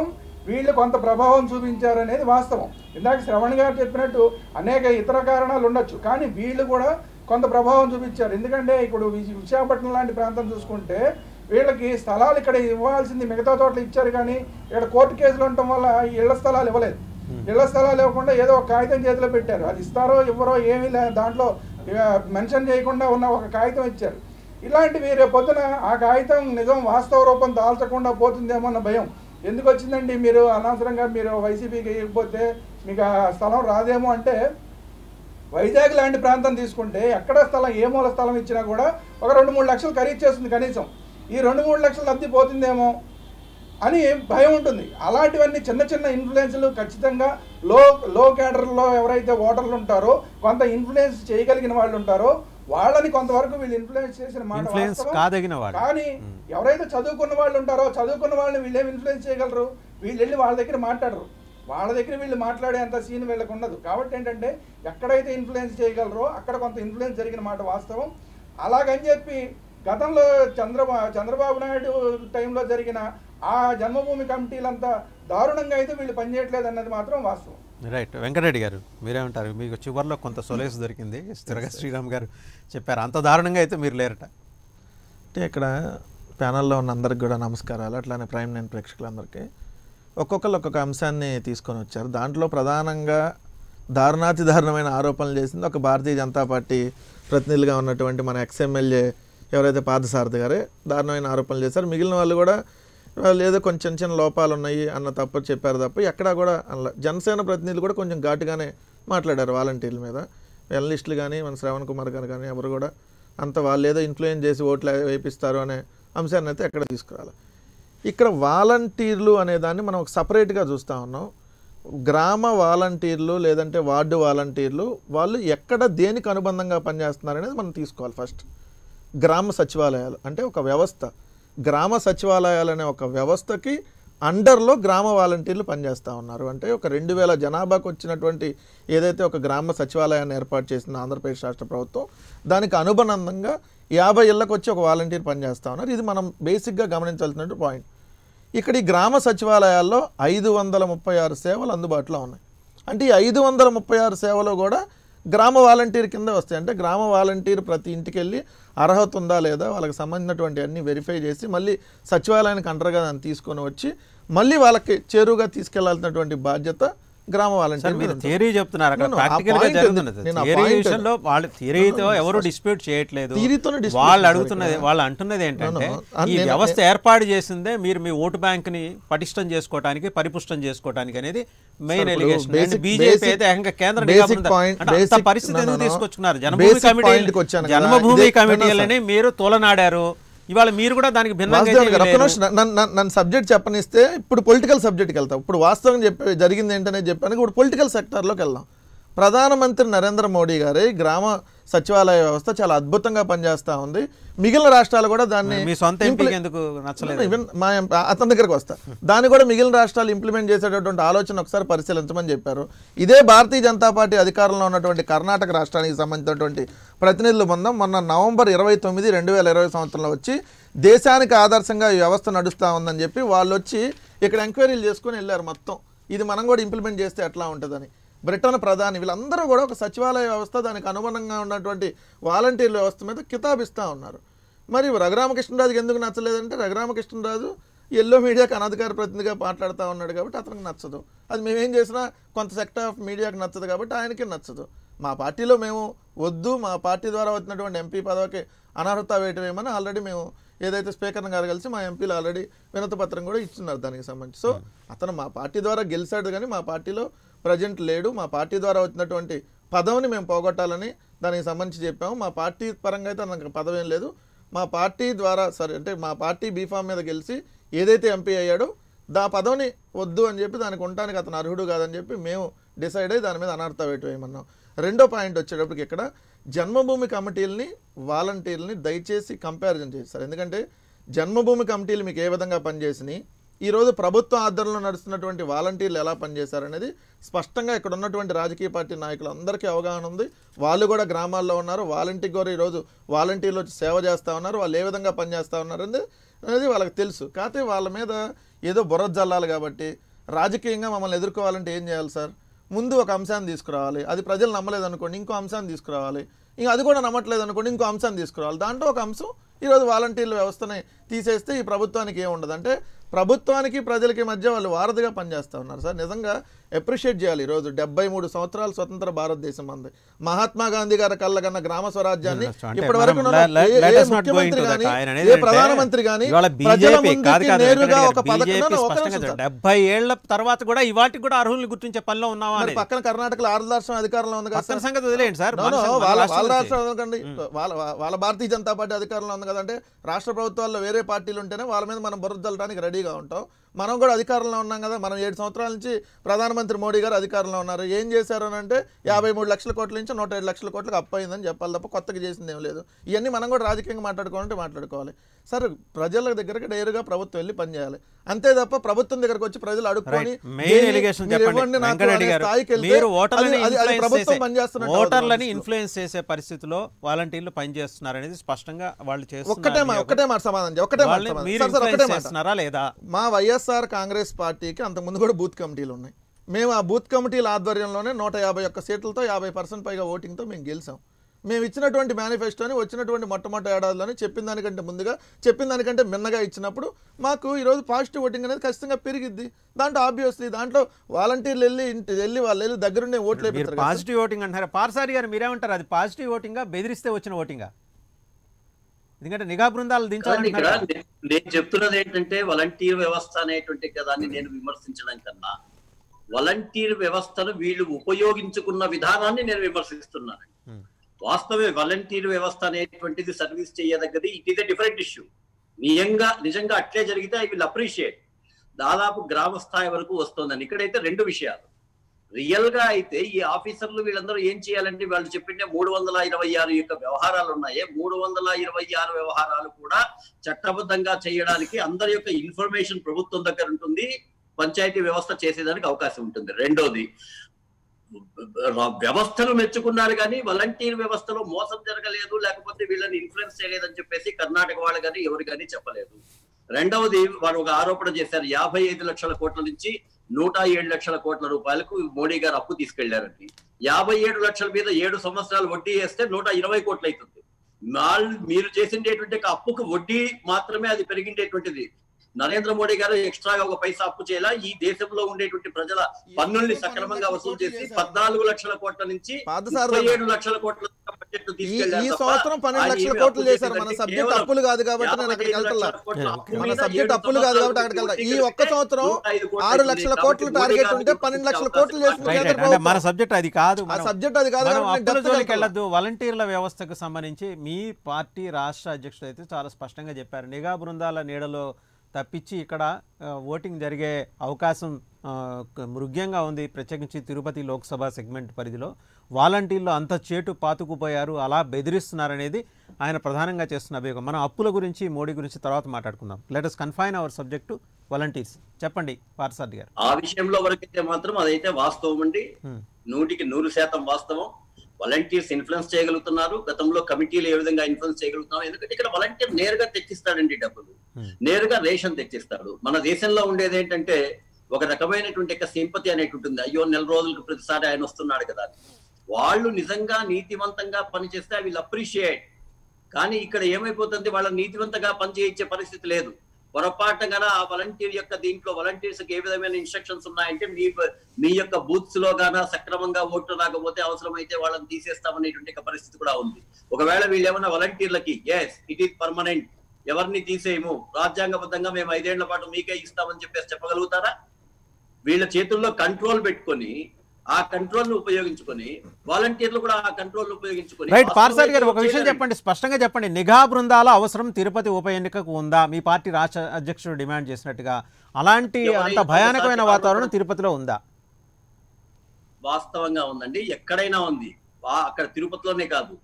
వీళ్ళు కొంత ప్రభావం చూపించారనేది వాస్తవం. ఇందాక శ్రవణ్ గారు చెప్పినట్టు అనేక ఇతర కారణాలు ఉండొచ్చు, కానీ వీళ్ళు కూడా కొంత ప్రభావం చూపించారు. ఎందుకంటే ఇప్పుడు విశాఖపట్నం లాంటి ప్రాంతం చూసుకుంటే వీళ్ళకి స్థలాలు ఇక్కడ ఇవ్వాల్సింది మిగతా చోట్ల ఇచ్చారు, కానీ ఇక్కడ కోర్టు కేసులు ఉండటం వల్ల ఈ ఇళ్ల స్థలాలు ఇవ్వలేదు. ఇళ్ల స్థలాలు ఇవ్వకుండా ఏదో ఒక కాగితం చేతిలో పెట్టారు. అది ఇస్తారో ఇవ్వరో ఏమీ దాంట్లో మెన్షన్ చేయకుండా ఉన్న ఒక కాగితం ఇచ్చారు. ఇలాంటివి రేపు పొద్దున ఆ కాగితం నిజం వాస్తవ రూపం దాల్చకుండా పోతుందేమో అన్న భయం ఎందుకు వచ్చిందండి. మీరు అనవసరంగా మీరు వైసీపీకి ఇవ్వకపోతే మీకు ఆ స్థలం రాదేమో అంటే, వైజాగ్ లాంటి ప్రాంతం తీసుకుంటే ఎక్కడ స్థలం ఏ మూల స్థలం ఇచ్చినా కూడా ఒక 2-3 లక్షలు ఖరీదు చేస్తుంది కనీసం. ఈ 2-3 లక్షలు లబ్ధి పోతుందేమో అని భయం ఉంటుంది. అలాంటివన్నీ చిన్న చిన్న ఇన్ఫ్లుయెన్స్లు ఖచ్చితంగా లో క్యాడర్లో ఎవరైతే ఓటర్లు ఉంటారో కొంత ఇన్ఫ్లుయెన్స్ చేయగలిగిన వాళ్ళు ఉంటారో వాళ్ళని కొంతవరకు వీళ్ళు ఇన్ఫ్లుయెన్స్ చేసిన మాట కానీ ఎవరైతే చదువుకున్న వాళ్ళు ఉంటారో చదువుకున్న వాళ్ళని వీళ్ళేం ఇన్ఫ్లుయెన్స్ చేయగలరు, వీళ్ళు వెళ్ళి వాళ్ళ దగ్గర మాట్లాడరు. వాళ్ళ దగ్గర వీళ్ళు మాట్లాడేంత సీన్ వీళ్ళకి ఉండదు. కాబట్టి ఏంటంటే ఎక్కడైతే ఇన్ఫ్లుయెన్స్ చేయగలరో అక్కడ కొంత ఇన్ఫ్లుయెన్స్ జరిగిన మాట వాస్తవం. అలాగని చెప్పి గతంలో చంద్రబాబు నాయుడు టైంలో జరిగిన ఆ జన్మభూమి కమిటీలంతా దారుణంగా అయితే వీళ్ళు పనిచేయట్లేదు అన్నది మాత్రం వాస్తవం. రైట్. వెంకటరెడ్డి గారు మీరేమంటారు? మీకు చివరిలో కొంత సొలేస్ దొరికింది, స్థిరగా శ్రీరామ్ గారు చెప్పారు, అంత దారుణంగా అయితే మీరు లేరట. అంటే ఇక్కడ ప్యానల్లో ఉన్న అందరికి కూడా నమస్కారాలు, అట్లానే ప్రైమ్ 9 ప్రేక్షకులందరికీ. ఒక్కొక్కరు ఒక్కొక్క అంశాన్ని తీసుకొని వచ్చారు. దాంట్లో ప్రధానంగా దారుణాతి దారుణమైన ఆరోపణలు చేసింది ఒక భారతీయ జనతా పార్టీ ప్రతినిధులుగా ఉన్నటువంటి మన ఎక్స్ఎమ్మెల్యే ఎవరైతే పార్థసారథి గారే దారుణమైన ఆరోపణలు చేశారు. మిగిలిన వాళ్ళు కూడా లేదో కొంచెం చిన్న లోపాలు ఉన్నాయి అన్న తప్ప చెప్పారు తప్ప ఎక్కడా కూడా అలా. జనసేన ప్రతినిధులు కూడా కొంచెం ఘాటుగానే మాట్లాడారు వాలంటీర్ల మీద. జర్నలిస్టులు కానీ మన శ్రవణ్ కుమార్ గారు కానీ ఎవరు కూడా అంత వాళ్ళు ఏదో ఇన్ఫ్లుయెన్స్ చేసి ఓట్లు వేపిస్తారు అనే అంశాన్ని అయితే ఎక్కడ తీసుకురాలి. ఇక్కడ వాలంటీర్లు అనే దాన్ని మనం ఒక సపరేట్గా చూస్తూ ఉన్నాం. గ్రామ వాలంటీర్లు లేదంటే వార్డు వాలంటీర్లు వాళ్ళు ఎక్కడ దేనికి అనుబంధంగా పనిచేస్తున్నారు అనేది మనం తీసుకోవాలి. ఫస్ట్ గ్రామ సచివాలయాలు అంటే ఒక వ్యవస్థ, గ్రామ సచివాలయాలు అనే ఒక వ్యవస్థకి అండర్లో గ్రామ వాలంటీర్లు పనిచేస్తూ ఉన్నారు. అంటే ఒక 2000 జనాభాకు వచ్చినటువంటి ఏదైతే ఒక గ్రామ సచివాలయాన్ని ఏర్పాటు చేసిందో ఆంధ్రప్రదేశ్ రాష్ట్ర ప్రభుత్వం, దానికి అనుబంధంగా 50 ఇళ్లకు వచ్చి ఒక వాలంటీర్ పనిచేస్తూ ఉన్నారు. ఇది మనం బేసిక్గా గమనించాల్సిన పాయింట్. ఇక్కడ ఈ గ్రామ సచివాలయాల్లో 536 సేవలు అందుబాటులో ఉన్నాయి. అంటే ఈ 536 సేవలు కూడా గ్రామ వాలంటీర్ కింద వస్తాయి. అంటే గ్రామ వాలంటీర్ ప్రతి ఇంటికి వెళ్ళి అర్హత ఉందా లేదా వాళ్ళకి సంబంధించినటువంటి అన్ని వెరిఫై చేసి మళ్ళీ సచివాలయానికి అంటర్గా దాన్ని తీసుకొని వచ్చి మళ్ళీ వాళ్ళకి చేరువుగా తీసుకెళ్లాల్సినటువంటి బాధ్యత గ్రామ వాలంటీర్. మీరు థియరీ చెప్తున్నారు, అక్కడ ప్రాక్టికల్ గా జరుగుతున్నది. థియరీ విషయంలో వాళ్ళు థియరీతో ఎవరు డిస్ప్యూట్ చేయట్లేదు. వాళ్ళు అడుగుతున్నది, వాళ్ళు అంటున్నది ఏంటంటే ఈ వ్యవస్థ ఏర్పాటు చేసిందే మీరు మీ ఓటు బ్యాంక్ ని పటిష్టం చేసుకోవడానికి, పరిపుష్టం చేసుకోవడానికి అనేది మెయిన్ ఎలిగేషన్. బీజేపీ అయితే ఏకంగా కేంద్ర పరిస్థితి ఎందుకు తీసుకొచ్చుకున్నారు? జన్మభూమి కమిటీలని మీరు తోలనాడారు, ఇవాళ మీరు కూడా దానికి భిన్నంగా వాస్తవానికి ఒక్క నిమిషం నన్ను సబ్జెక్ట్ చెప్పనిస్తే ఇప్పుడు పొలిటికల్ సబ్జెక్ట్కి వెళ్తాం. ఇప్పుడు వాస్తవం జరిగింది ఏంటనేది చెప్పాను. ఇప్పుడు పొలిటికల్ సెక్టార్లోకి వెళ్దాం. ప్రధానమంత్రి నరేంద్ర మోడీ గారి గ్రామ సచివాలయ వ్యవస్థ చాలా అద్భుతంగా పనిచేస్తూ ఉంది. మిగిలిన రాష్ట్రాలు కూడా దాన్ని అతని దగ్గరకు వస్తా దాన్ని కూడా మిగిలిన రాష్ట్రాలు ఇంప్లిమెంట్ చేసేటటువంటి ఆలోచన ఒకసారి పరిశీలించమని చెప్పారు. ఇదే భారతీయ జనతా పార్టీ అధికారంలో ఉన్నటువంటి కర్ణాటక రాష్ట్రానికి సంబంధించినటువంటి ప్రతినిధుల బృందం మొన్న నవంబర్ 29, 2020 సంవత్సరంలో వచ్చి దేశానికి ఆదర్శంగా ఈ వ్యవస్థ నడుస్తూ ఉందని చెప్పి వాళ్ళు వచ్చి ఇక్కడ ఎంక్వైరీలు చేసుకుని వెళ్ళారు. మొత్తం ఇది మనం కూడా ఇంప్లిమెంట్ చేస్తే ఎట్లా ఉంటుందని. బ్రిటన్ ప్రధాని వీళ్ళందరూ కూడా ఒక సచివాలయ వ్యవస్థ దానికి అనుగుణంగా ఉన్నటువంటి వాలంటీర్ల వ్యవస్థ మీద కితాబిస్తూ ఉన్నారు. మరి రఘురామకృష్ణరాజుకి ఎందుకు నచ్చలేదంటే రఘురామకృష్ణరాజు ఎల్లో మీడియాకి అనధికార ప్రతినిధిగా మాట్లాడుతూ ఉన్నాడు కాబట్టి అతనికి నచ్చదు. అది మేమేం చేసినా కొంత సెక్టర్ ఆఫ్ మీడియాకి నచ్చదు కాబట్టి ఆయనకి నచ్చదు. మా పార్టీలో మేము వద్దు, మా పార్టీ ద్వారా వచ్చినటువంటి ఎంపీ పదవికి అనర్హత వేయటమేమని ఆల్రెడీ మేము ఏదైతే స్పీకర్ గారు కలిసి మా ఎంపీలు ఆల్రెడీ వినతి పత్రం కూడా ఇస్తున్నారు దానికి సంబంధించి. సో అతను మా పార్టీ ద్వారా గెలిచాడు కానీ మా పార్టీలో ప్రజెంట్ లేడు. మా పార్టీ ద్వారా వచ్చినటువంటి పదవిని మేము పోగొట్టాలని దానికి సంబంధించి చెప్పాము. మా పార్టీ పరంగా అయితే నాకు పదవి ఏం లేదు. మా పార్టీ ద్వారా అంటే మా పార్టీ బీఫామ్ మీద గెలిచి ఏదైతే ఎంపీ అయ్యాడో దా పదవిని వద్దు అని చెప్పి దానికి ఉండడానికి అతను అర్హుడు కాదని చెప్పి మేము డిసైడ్ అయ్యి దాని మీద అనర్హత వేయమన్నాం. రెండో పాయింట్ వచ్చేటప్పటికి ఇక్కడ జన్మభూమి కమిటీలని వాలంటీర్లని దయచేసి కంపారిజన్ చేస్తారు. ఎందుకంటే జన్మభూమి కమిటీలు మీకు ఏ విధంగా పనిచేసినాయి, ఈరోజు ప్రభుత్వ ఆధ్వర్యంలో నడుస్తున్నటువంటి వాలంటీర్లు ఎలా పనిచేశారనేది స్పష్టంగా ఇక్కడ ఉన్నటువంటి రాజకీయ పార్టీ నాయకులు అందరికీ అవగాహన ఉంది. వాళ్ళు కూడా గ్రామాల్లో ఉన్నారు. వాలంటీర్ కూడా ఈరోజు వాలంటీర్లు వచ్చి సేవ చేస్తూ ఉన్నారు. వాళ్ళు ఏ విధంగా పనిచేస్తూ ఉన్నారు అనేది వాళ్ళకి తెలుసు. కాకపోతే వాళ్ళ మీద ఏదో బుర్ర జల్లాలి కాబట్టి రాజకీయంగా మమ్మల్ని ఎదుర్కోవాలంటే ఏం చేయాలి సార్? ముందు ఒక అంశాన్ని తీసుకురావాలి. అది ప్రజలు నమ్మలేదు అనుకోండి, ఇంకో అంశాన్ని తీసుకురావాలి. ఇంకా అది కూడా నమ్మట్లేదు అనుకోండి, ఇంకో అంశాన్ని తీసుకురావాలి. దాంట్లో ఒక అంశం ఈరోజు వాలంటీర్ల వ్యవస్థని తీసేస్తే ఈ ప్రభుత్వానికి ఏముండదు. అంటే ప్రభుత్వానికి ప్రజలకి మధ్య వాళ్ళు వారధిగా పనిచేస్తూ ఉన్నారు సార్. నిజంగా అప్రిషియేట్ చేయాలి. ఈరోజు 73 సంవత్సరాల స్వతంత్ర భారతదేశం అంది. మహాత్మా గాంధీ గారి కళ్ళగన్న గ్రామ స్వరాజ్యాన్ని ఇప్పటి వరకు ముఖ్యమంత్రి కానీ ఏ ప్రధానమంత్రి కానీ ప్రజల ముందుకి నేరుగా ఒక పథకం 70 ఏళ్ల తర్వాత కూడా ఇవాటికి కూడా అర్హుల్ని గుర్తించే పనిలో ఉన్నావా? పక్కన కర్ణాటకలో 6 రాష్ట్రం అధికారంలో ఉంది కదా సంగతి వదిలేయండి సార్. వాళ్ళ రాష్ట్రం ఎందుకండి, వాళ్ళ భారతీయ జనతా పార్టీ అధికారంలో ఉంది కదంటే రాష్ట్ర ప్రభుత్వాల్లో వేరే పార్టీలు ఉంటేనే వాళ్ళ మీద మనం బుర్ర జల్లడానికి రెడీగా ఉంటాం. మనం కూడా అధికారంలో ఉన్నాం కదా. మనం 7 సంవత్సరాల నుంచి ప్రధానమంత్రి మోడీ గారు అధికారంలో ఉన్నారు. ఏం చేశారు అని అంటే 53 లక్షల కోట్ల నుంచి 107 లక్షల కోట్లకు అప్పయిందని చెప్పాలి తప్ప కొత్తగా చేసింది ఏం లేదు. ఇవన్నీ మనం కూడా రాజకీయంగా మాట్లాడుకోవాలి సార్. ప్రజల దగ్గరికి డైరెక్ట్గా ప్రభుత్వం వెళ్ళి పనిచేయాలి అంతే తప్ప ప్రభుత్వం దగ్గరకు వచ్చి ప్రజలు అడుక్కొని ఓటర్లని ఇన్ఫ్లుయెన్స్ చేసే పరిస్థితిలో వాలంటీర్లు పనిచేస్తున్నారు అనేది స్పష్టంగా వాళ్ళు చేస్తున్నారు. ఒకటే మాట సమాధానం చేస్తున్నారా లేదా? మా వైఎస్ఆర్ కాంగ్రెస్ పార్టీకి అంతకుముందు కూడా బూత్ కమిటీలు ఉన్నాయి. మేము ఆ బూత్ కమిటీల ఆధ్వర్యంలోనే 151 సీట్లతో 50% పైగా ఓటింగ్తో మేము గెలిచాం. మేము ఇచ్చినటువంటి మేనిఫెస్టోని వచ్చినటువంటి మొట్టమొదటి ఏడాదిలోనే చెప్పిన దానికంటే ముందుగా చెప్పిన దానికంటే మిన్నగా ఇచ్చినప్పుడు మాకు ఈరోజు పాజిటివ్ ఓటింగ్ అనేది ఖచ్చితంగా పెరిగిద్ది. దాంట్లో ఆబ్వియస్లీ దాంట్లో వాలంటీర్లు వెళ్ళి వాళ్ళు వెళ్ళి దగ్గరుండే ఓట్లు వేపిస్తారు. పాజిటివ్ ఓటింగ్ అంటారా? పార్సారి గారు మీరేమంటారు? అది పాజిటివ్ ఓటింగా బెదిరిస్తే వచ్చిన ఓటింగా? ఎందుకంటే నిఘా బృందాలు దించాలని నేను చెప్తున్నది ఏంటంటే వాలంటీర్ వ్యవస్థ అనేటువంటి దాన్ని నేను విమర్శించడం కన్నా వాలంటీర్ వ్యవస్థను వీళ్ళు ఉపయోగించుకున్న విధానాన్ని నేను విమర్శిస్తున్నాను. వాస్తవే వాలంటీర్ వ్యవస్థ అనేటువంటిది సర్వీస్ చేయదగ్గది. It is a different issue. నిజంగా అట్లే జరిగితే ఐ విల్ అప్రిషియేట్. దాదాపు గ్రామ స్థాయి వరకు వస్తుందని. ఇక్కడైతే 2 విషయాలు. రియల్ గా అయితే ఈ ఆఫీసర్లు వీళ్ళందరూ ఏం చేయాలంటే వాళ్ళు చెప్పిండే 326 యొక్క వ్యవహారాలు ఉన్నాయి. 326 వ్యవహారాలు కూడా చట్టబద్ధంగా చేయడానికి అందరి యొక్క ఇన్ఫర్మేషన్ ప్రభుత్వం దగ్గర ఉంటుంది. పంచాయతీ వ్యవస్థ చేసేదానికి అవకాశం ఉంటుంది. రెండోది, వ్యవస్థను మెచ్చుకున్నారు కానీ వాలంటీర్ వ్యవస్థలో మోసం జరగలేదు, లేకపోతే వీళ్ళని ఇన్ఫ్లుయెన్స్ చేయలేదని చెప్పేసి కర్ణాటక వాళ్ళు కానీ ఎవరు కానీ చెప్పలేదు. రెండవది, వారు ఒక ఆరోపణ చేశారు. 55 లక్షల కోట్ల నుంచి 107 లక్షల కోట్ల రూపాయలకు మోడీ గారు అప్పు తీసుకెళ్లారండి. 57 లక్షల మీద 7 సంవత్సరాలు వడ్డీ వేస్తే 120 కోట్లు అవుతుంది. మీరు చేసిండేటువంటి అప్పుకు వడ్డీ మాత్రమే అది పెరిగిండేటువంటిది. నరేంద్ర మోడీ గారు ఎక్స్ట్రాగా ఒక పైసా అప్పు చేయాల. ఈ దేశంలో ఉండేటువంటి ప్రజల పన్నుల్ని సక్రమంగా వసూలు చేసి 14 లక్షల కోట్ల నుంచి 27 లక్షల కోట్ల సబ్జెక్టు ఈ తీసుకెళ్లారు తప్ప సంవత్సరం 12 ఆయన లక్షల ఏమీ కోట్లు అప్పు చేశారు. మన చేయలేదండి. సబ్జెక్ట్ కేవలం అప్పులు కాదు కాబట్టి నేను 55 అక్కడికి వెళ్తా. లక్షల కోట్ల అప్పు మన మీద సబ్జెక్ట్ 7 అప్పులు కాదు కాబట్టి సంవత్సరాలు అక్కడికి వెళ్తా. ఈ వడ్డీ ఒక్క సంవత్సరం 105 కోట్లు 6 లక్షల అయింది. కోట్లు కాబట్టి టార్గెట్ మోడీ ఉంటే గారికి 12 లక్షల అవకాశం కోట్లు చేసిన రైట్ కేంద్ర రైట్ అంటే ప్రభుత్వం. మన సబ్జెక్ట్ అది కాదు. ఆ సబ్జెక్ట్ అది కాదు మనం కాబట్టి నేను అప్పుల డెప్త్ జోలికి వెళ్తున్నా. వెళ్ళొద్దు. వాలంటీర్ల వ్యవస్థకు సంబంధించి మీ పార్టీ రాష్ట్ర అధ్యక్షుడు అయితే చాలా స్పష్టంగా చెప్పారు. నిఘా బృందాల నీడలో తప్పించి ఇక్కడ ఓటింగ్ జరిగే అవకాశం మృగ్యంగా ఉంది. ప్రత్యేకించి తిరుపతి లోక్సభ సెగ్మెంట్ పరిధిలో వాలంటీర్లు అంత చేటు పాతుకుపోయారు, అలా బెదిరిస్తున్నారనేది ఆయన ప్రధానంగా చేస్తున్న అభియోగం. మనం అప్పుల గురించి మోడీ గురించి తర్వాత మాట్లాడుకుందాం. Let us confine our subject to volunteers. చెప్పండి పార్సారథి గారు. ఆ విషయంలో వరకైతే మాత్రం అదైతే వాస్తవం అండి. 100% వాస్తవం. వాలంటీర్స్ ఇన్ఫ్లుయెన్స్ చేయగలుగుతున్నారు. గతంలో కమిటీలు ఏ విధంగా ఇన్ఫ్లుయెన్స్ చేయగలుగుతున్నారు. ఎందుకంటే ఇక్కడ వాలంటీర్ నేరుగా తెచ్చిస్తాడండి డబ్బులు, నేరుగా రేషన్ తెచ్చిస్తాడు. మన దేశంలో ఉండేది ఏంటంటే ఒక రకమైనటువంటి సింపతి అనేటి ఉంటుంది. అయ్యో నెల రోజులకు ప్రతిసారి ఆయన వస్తున్నాడు కదా. వాళ్ళు నిజంగా నీతివంతంగా పనిచేస్తే వీళ్ళు అప్రిషియేట్. కానీ ఇక్కడ ఏమైపోతుంది, వాళ్ళ నీతివంతంగా పనిచేయించే పరిస్థితి లేదు. పొరపాటుగా ఆ వాలంటీర్ యొక్క దీంట్లో వాలంటీర్స్ ఏ విధమైన ఇన్స్ట్రక్షన్స్ ఉన్నాయంటే మీ యొక్క బూత్స్ లో గానా సక్రమంగా ఓట్లు రాకపోతే అవసరమైతే వాళ్ళని తీసేస్తామనేటువంటి పరిస్థితి కూడా ఉంది. ఒకవేళ వీళ్ళు ఏమన్నా వాలంటీర్లకి ఎస్ ఇట్ ఈస్ పర్మనెంట్, ఎవరిని తీసేయము, రాజ్యాంగబద్ధంగా మేము 5 ఏళ్ల పాటు మీకే ఇస్తామని చెప్పేసి చెప్పగలుగుతారా? వీళ్ళ చేతుల్లో కంట్రోల్ పెట్టుకొని ఆ కంట్రోల్ ను ఉపయోగించుకొని వాలంటీర్లు కూడా ఆ కంట్రోల్ ను ఉపయోగించుకొని రైట్ పార్సారథి గారు ఒక విషయం చెప్పండి, స్పష్టంగా చెప్పండి. నిఘా బృందాల అవసరం తిరుపతి ఉప ఎన్నికకు ఉందా? మీ పార్టీ రాష్ట్ర అధ్యక్షుడు డిమాండ్ చేసినట్టుగా అలాంటి అంత భయానకమైన వాతావరణం తిరుపతిలో ఉందా? వాస్తవంగా ఉందండి, ఎక్కడైనా ఉంది. అక్కడ తిరుపతిలోనే కాదు,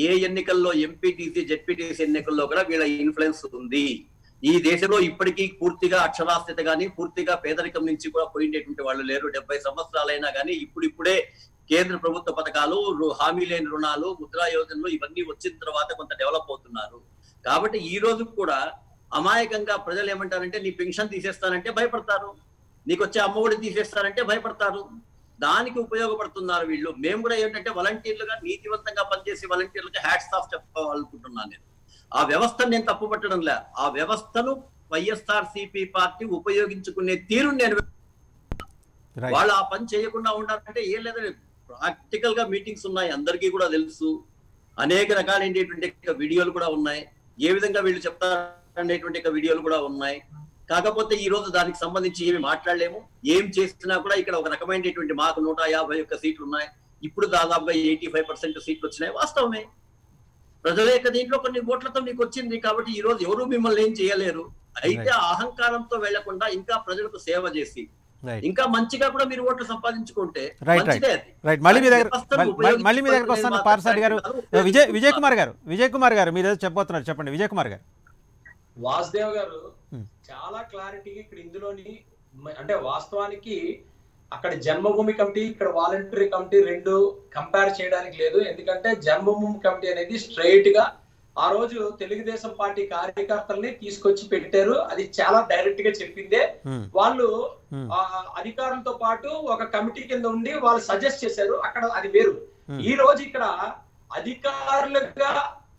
ఏ ఎన్నికల్లో ఎంపీటీసీ జెడ్పీటీసీ ఎన్నికల్లో కూడా వీళ్ళ ఇన్ఫ్లుయెన్స్ ఉంది. ఈ దేశంలో ఇప్పటికీ పూర్తిగా అక్షరాస్యత గానీ పూర్తిగా పేదరికం నుంచి కూడా పోయిండేటువంటి వాళ్ళు లేరు. 70 సంవత్సరాలైనా కానీ ఇప్పుడిప్పుడే కేంద్ర ప్రభుత్వ పథకాలు, హామీ లేని రుణాలు, ముద్రా యోజనలు ఇవన్నీ వచ్చిన తర్వాత కొంత డెవలప్ అవుతున్నారు. కాబట్టి ఈ రోజు కూడా అమాయకంగా ప్రజలు ఏమంటారంటే నీ పెన్షన్ తీసేస్తానంటే భయపడతారు, నీకు వచ్చే అమ్మఒడి తీసేస్తారంటే భయపడతారు. దానికి ఉపయోగపడుతున్నారు వీళ్ళు. మేము కూడా ఏంటంటే వాలంటీర్లుగా నీతివంతంగా పనిచేసే వాలంటీర్లుగా హ్యాట్స్ ఆఫ్ చెప్పాలనుకుంటున్నాను నేను. ఆ వ్యవస్థను నేను తప్పు పట్టడం లే, ఆ వ్యవస్థను వైఎస్ఆర్సీపీ పార్టీ ఉపయోగించుకునే తీరు నేను వాళ్ళు ఆ పని చేయకుండా ఉండాలంటే ఏం లేదండి. ప్రాక్టికల్ గా మీటింగ్స్ ఉన్నాయి, అందరికీ కూడా తెలుసు. అనేక రకాలైనటువంటి వీడియోలు కూడా ఉన్నాయి, ఏ విధంగా వీళ్ళు చెప్తారనేటువంటి వీడియోలు కూడా ఉన్నాయి. కాకపోతే ఈ రోజు దానికి సంబంధించి ఏమి మాట్లాడలేము. ఏం చేసినా కూడా ఇక్కడ ఒక రకమైనటువంటి మాకు 151 సీట్లు ఉన్నాయి, ఇప్పుడు దాదాపుగా 85% సీట్లు వచ్చినాయి. వాస్తవమే, ప్రజల యొక్క దీంట్లో కొన్ని ఓట్లతో మీకు వచ్చింది. కాబట్టి ఈ రోజు ఎవరు మిమ్మల్ని ఏం చేయలేరు. అయితే అహంకారంతో వెళ్లకుండా ఇంకా ప్రజలకు సేవ చేసి ఇంకా మంచిగా కూడా మీరు ఓట్లు సంపాదించుకుంటే మళ్ళీ మీ దగ్గరకు వస్తాను పార్సారథి గారు. విజయ్ కుమార్ గారు మీరు ఏదో చెప్పబోతున్నారు, చెప్పండి విజయ్ కుమార్ గారు. వాసుదేవ్ గారు చాలా క్లారిటీగా ఇక్కడ ఇందులోని అంటే వాస్తవానికి అక్కడ జన్మభూమి కమిటీ, ఇక్కడ వాలంటరీ కమిటీ రెండు కంపేర్ చేయడానికి లేదు. ఎందుకంటే జన్మభూమి కమిటీ అనేది స్ట్రైట్ గా ఆ రోజు తెలుగుదేశం పార్టీ కార్యకర్తల్ని తీసుకొచ్చి పెట్టారు. అది చాలా డైరెక్ట్ గా చెప్పిందే. వాళ్ళు అధికారులతో పాటు ఒక కమిటీ కింద ఉండి వాళ్ళు సజెస్ట్ చేశారు, అక్కడ అది వేరు. ఈ రోజు ఇక్కడ అధికారులుగా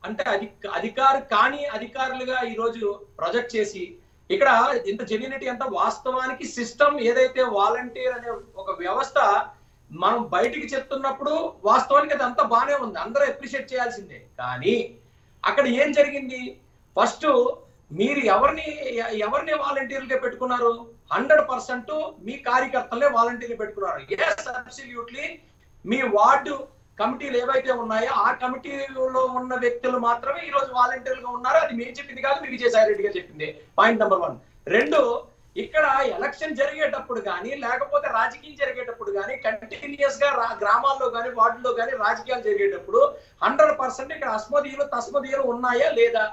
అంటే అధికారులుగా ఈ రోజు ప్రొజెక్ట్ చేసి ఇక్కడ ఇంత జెన్యూనిటీ అంతా వాస్తవానికి సిస్టమ్ ఏదైతే వాలంటీర్ అనే ఒక వ్యవస్థ మనం బయటికి చెప్తున్నప్పుడు వాస్తవానికి అది అంతా బానే ఉంది, అందరూ అప్రిషియేట్ చేయాల్సిందే. కానీ అక్కడ ఏం జరిగింది, ఫస్ట్ మీరు ఎవరిని వాలంటీర్లుగా పెట్టుకున్నారు? 100% మీ కార్యకర్తలనే వాలంటీర్లు పెట్టుకున్నారు. ఎస్ అబ్సల్యూట్లీ మీ వార్డు కమిటీలు ఏవైతే ఉన్నాయో ఆ కమిటీలో ఉన్న వ్యక్తులు మాత్రమే ఈ రోజు వాలంటీర్లుగా ఉన్నారు. అది మేము చెప్పింది కాదు, మీ విజయసాయి రెడ్డి గారు చెప్పింది. Point number 1. 2, ఇక్కడ ఎలక్షన్ జరిగేటప్పుడు కానీ లేకపోతే రాజకీయం జరిగేటప్పుడు కానీ కంటిన్యూస్ గా గ్రామాల్లో కానీ వార్డుల్లో కానీ రాజకీయాలు జరిగేటప్పుడు 100% ఇక్కడ అస్మదీయులు తస్మదీయులు ఉన్నాయా లేదా?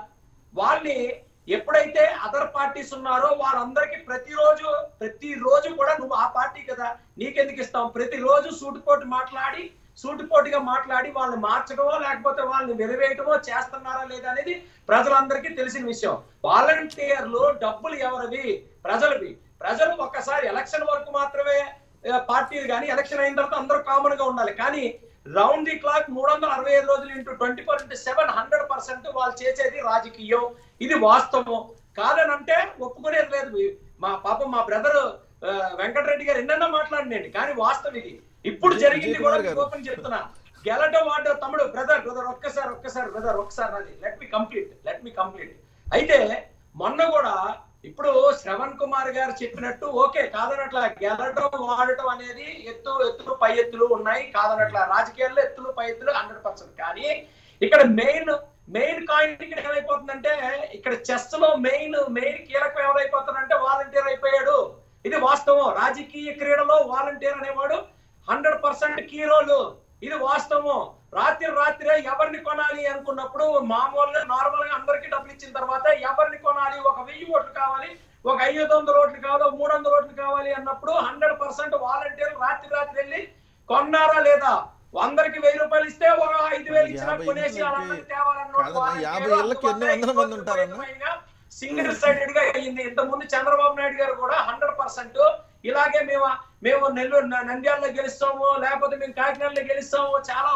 వాళ్ళని ఎప్పుడైతే అదర్ పార్టీస్ ఉన్నారో వాళ్ళందరికీ ప్రతిరోజు కూడా నువ్వు ఆ పార్టీ కదా నీకెందుకు ఇస్తాం, ప్రతిరోజు సూటిపోటుగా మాట్లాడి వాళ్ళని మార్చడమో లేకపోతే వాళ్ళని వెలివేయటమో చేస్తున్నారా లేదా అనేది ప్రజలందరికీ తెలిసిన విషయం. వాలంటీర్లు డబ్బులు ఎవరివి? ప్రజలవి. ప్రజలు ఒక్కసారి ఎలక్షన్ వరకు మాత్రమే పార్టీలు కానీ ఎలక్షన్ అయిన తర్వాత అందరూ కామన్ గా ఉండాలి. కానీ రౌండ్ ది క్లాక్ 365 రోజులు ఇంటూ 24/7 100% వాళ్ళు చేసేది రాజకీయం. ఇది వాస్తవం కాదనంటే ఒప్పుకునేది లేదు. మా బ్రదర్ వెంకటరెడ్డి గారు ఎన్నన్నా మాట్లాడినండి, కానీ వాస్తవం ఇది. ఇప్పుడు జరిగింది కూడా ఓపెన్ చెప్తున్నా. గెలటం వాడటం తమ్ముడు బ్రదర్ ఒక్కసారి బ్రదర్ నాది లెట్ మీ కంప్లీట్ అయితే మొన్న కూడా ఇప్పుడు శ్రవణ్ కుమార్ గారు చెప్పినట్టు ఓకే కాదనట్ల గెలటం వాడటం అనేది ఎత్తులు పై ఎత్తులు ఉన్నాయి కాదనట్ల రాజకీయాల్లో ఎత్తులు పై ఎత్తులు 100%. కానీ ఇక్కడ మెయిన్ కాయిన్ ఇక్కడ ఏమైపోతుందంటే ఇక్కడ చెస్ లో మెయిన్ కీలకం ఎవరైపోతుందంటే వాలంటీర్ అయిపోయాడు. ఇది వాస్తవం. రాజకీయ క్రీడలో వాలంటీర్ అనేవాడు 100% కీ రోల్. ఇది వాస్తవం. రాత్రే ఎవరిని కొనాలి అనుకున్నప్పుడు మామూలుగా నార్మల్ గా అందరికి డబ్బులు ఇచ్చిన తర్వాత ఎవరిని కొనాలి, ఒక 1000 ఓట్లు కావాలి, ఒక 500 ఓట్లు కావాలి, 300 ఓట్లు కావాలి అన్నప్పుడు 100% వాలంటీర్లు రాత్రి వెళ్ళి కొన్నారా లేదా, 100కి 1000 రూపాయలు ఇస్తే ఒక 5000 ఇచ్చినా కొనేసి వాళ్ళందరికీ తేవాలన్నమాట. సింగిల్ సైడెడ్ గా అయ్యింది. ఇంతకుముందు చంద్రబాబు నాయుడు గారు కూడా 100% ఇలాగే మేము నెల్లూరు నంద్యాలలో గెలుస్తాము, లేకపోతే మేము కాకినాడలో గెలుస్తాము, చాలా